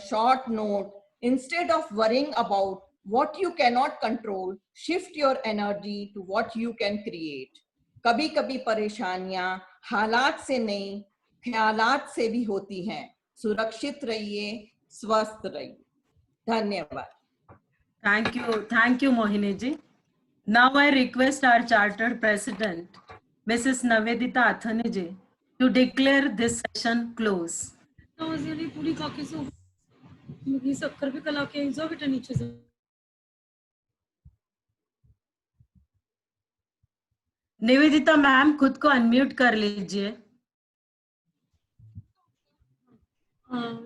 [SPEAKER 7] short note. Instead of worrying about what you cannot control, shift your energy to what you can create. कभी कभी परेशानियां हालात से नहीं, ख्यालात से भी होती हैं. सुरक्षित रहिए, स्वस्थ रहिए. धन्यवाद.
[SPEAKER 2] Thank you, Mohini ji. Now I request our Chartered President, Mrs. Navedita Athane ji, to declare this session closed.
[SPEAKER 3] पूरी मुझे शक्कर भी कला के जाओ बेटा नीचे से।
[SPEAKER 2] निवेदिता मैम खुद को अनम्यूट कर लीजिए।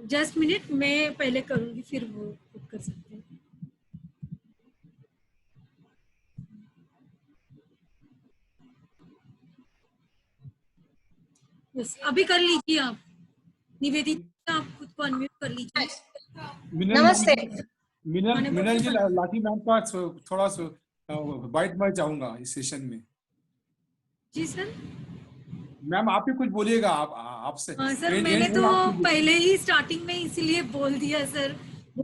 [SPEAKER 3] जस्ट मिनट, मैं पहले करूंगी फिर वो खुद कर सकते हैं। यस, अभी कर लीजिए आप। निवेदिता आप खुद को अनम्यूट कर लीजिए।
[SPEAKER 8] नमस्ते।
[SPEAKER 1] मिनल जी, लाठी मैम का थोड़ा सा बाइट मैं चाहूंगा इस सेशन में।
[SPEAKER 3] जी सर।
[SPEAKER 1] मैम आप ही कुछ बोलिएगा, आपसे।
[SPEAKER 3] हाँ सर, मैंने तो पहले ही स्टार्टिंग में इसीलिए बोल दिया सर।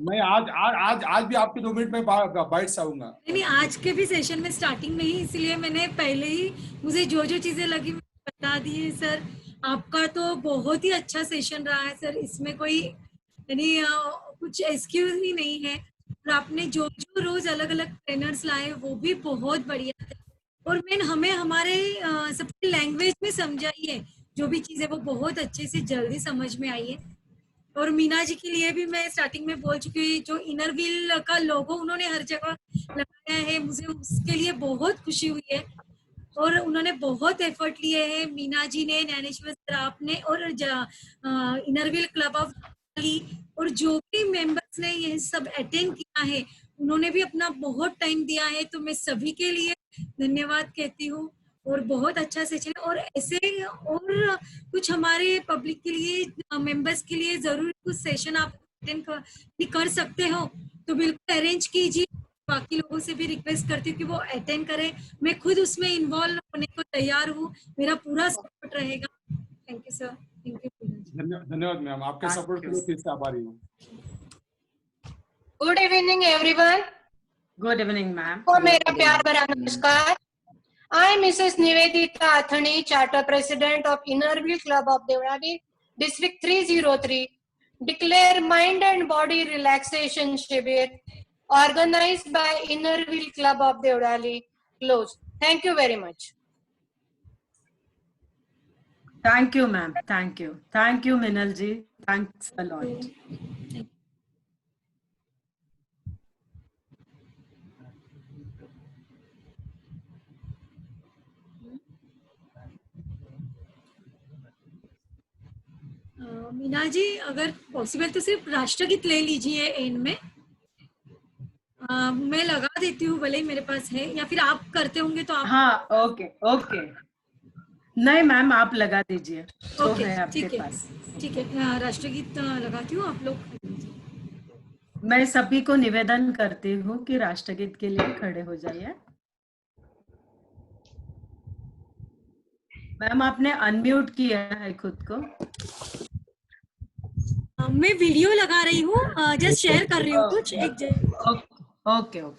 [SPEAKER 1] मैं आज भी आपके 2 मिनट में बाइट चाहूंगा।
[SPEAKER 3] नहीं, आज के भी सेशन में स्टार्टिंग में ही इसलिए मैंने पहले ही मुझे जो जो चीजें लगी बता दी है सर। आपका तो बहुत ही अच्छा सेशन रहा है सर, इसमें कोई यानी कुछ एक्सक्यूज ही नहीं है। और आपने जो जो रोज अलग अलग ट्रेनर्स लाए वो भी बहुत बढ़िया थे। और मैंने हमें हमारे सबकी लैंग्वेज में समझाई है जो भी चीजें, वो बहुत अच्छे से जल्दी समझ में आई है। और मीना जी के लिए भी मैं स्टार्टिंग में बोल चुकी हूँ, जो इनर व्हील का लोगो उन्होंने हर जगह लगाया है, मुझे उसके लिए बहुत खुशी हुई है। और उन्होंने बहुत एफर्ट लिए हैं, मीना जी ने, ज्ञानेश्वर सर आपने, और inner wheel club of Delhi, और जो भी मेंबर्स ने ये सब अटेंड किया है उन्होंने भी अपना बहुत टाइम दिया है। तो मैं सभी के लिए धन्यवाद कहती हूँ। और बहुत अच्छा सेशन, और ऐसे और कुछ हमारे पब्लिक के लिए, मेंबर्स के लिए जरूर कुछ सेशन आप अटेंड कर सकते हो तो बिल्कुल अरेंज कीजिए। बाकी लोगों से भी रिक्वेस्ट करती हूँ कि वो अटेंड करें। मैं खुद उसमें इन्वॉल्व होने को तैयार हूँ, मेरा पूरा सपोर्ट रहेगा। Thank you sir. Thank you.
[SPEAKER 1] धन्यवाद मैम, आपके सपोर्ट के लिए फिर से आभारी हूँ।
[SPEAKER 8] Good evening everyone.
[SPEAKER 2] Good evening ma'am.
[SPEAKER 8] और मेरा प्यार भरा नमस्कार। I, Mrs. Nivedita Athani, Charter President of Inner Wheel Club of Devlali, District 303, declare Mind and Body Relaxation Shibir organized by Inner Wheel Club of Devlali closed. Thank you very much.
[SPEAKER 2] Thank you, ma'am. Thank you. Thank you, Minal ji. Thanks a lot.
[SPEAKER 3] Meena ji, अगर possible तो सिर्फ राष्ट्रगीत ले लीजिए and में। मैं लगा देती हूँ, भले ही मेरे पास है, या फिर आप करते होंगे तो आप।
[SPEAKER 2] हाँ, ओके ओके। नहीं मैम, आप लगा दीजिए।
[SPEAKER 3] ओके,
[SPEAKER 2] ठीक है,
[SPEAKER 3] ठीक है। राष्ट्रगीत लगाती हूँ, आप लोग।
[SPEAKER 2] मैं सभी को निवेदन करती हूँ कि राष्ट्रगीत के लिए खड़े हो जाइए। मैम आपने अनम्यूट किया है खुद को।
[SPEAKER 3] मैं वीडियो लगा रही हूँ, जस्ट शेयर कर रही हूँ कुछ एक।
[SPEAKER 2] Okay okay.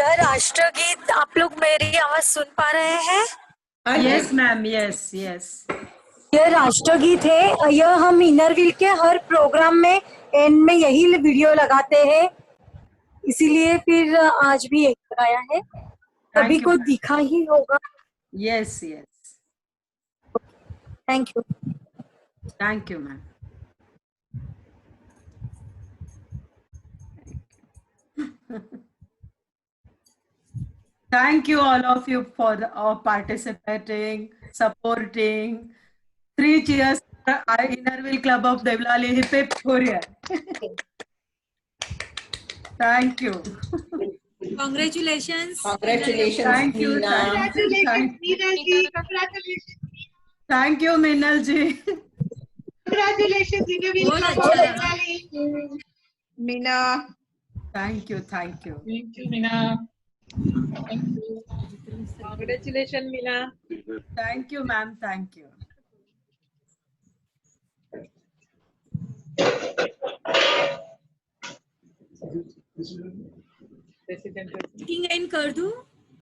[SPEAKER 3] यह राष्ट्रगीत आप लोग मेरी आवाज सुन पा रहे हैं?
[SPEAKER 2] Yes ma'am, yes yes.
[SPEAKER 3] यह राष्ट्रगीत है। यह हम इनरव्हील के हर प्रोग्राम में एंड में यही वीडियो लगाते हैं, इसीलिए फिर आज भी एक लगाया है। सभी को दिखा ही होगा।
[SPEAKER 2] Yes yes.
[SPEAKER 3] Thank you.
[SPEAKER 2] Thank you ma'am. Thank you all of you for participating, supporting. 3 cheers for Innerville Club of Devlali. Hip hip hooray. Thank you.
[SPEAKER 3] Congratulations.
[SPEAKER 7] Congratulations,
[SPEAKER 2] Thank you.
[SPEAKER 7] Meena.
[SPEAKER 2] Thank you, Minal ji.
[SPEAKER 3] बहुत अच्छा लगा।
[SPEAKER 9] Meena.
[SPEAKER 2] Thank you, thank you.
[SPEAKER 9] Thank you, Meena. Congratulations, Meena.
[SPEAKER 2] Thank you, ma'am. Thank you.
[SPEAKER 9] President.
[SPEAKER 3] Meeting and कर दूं?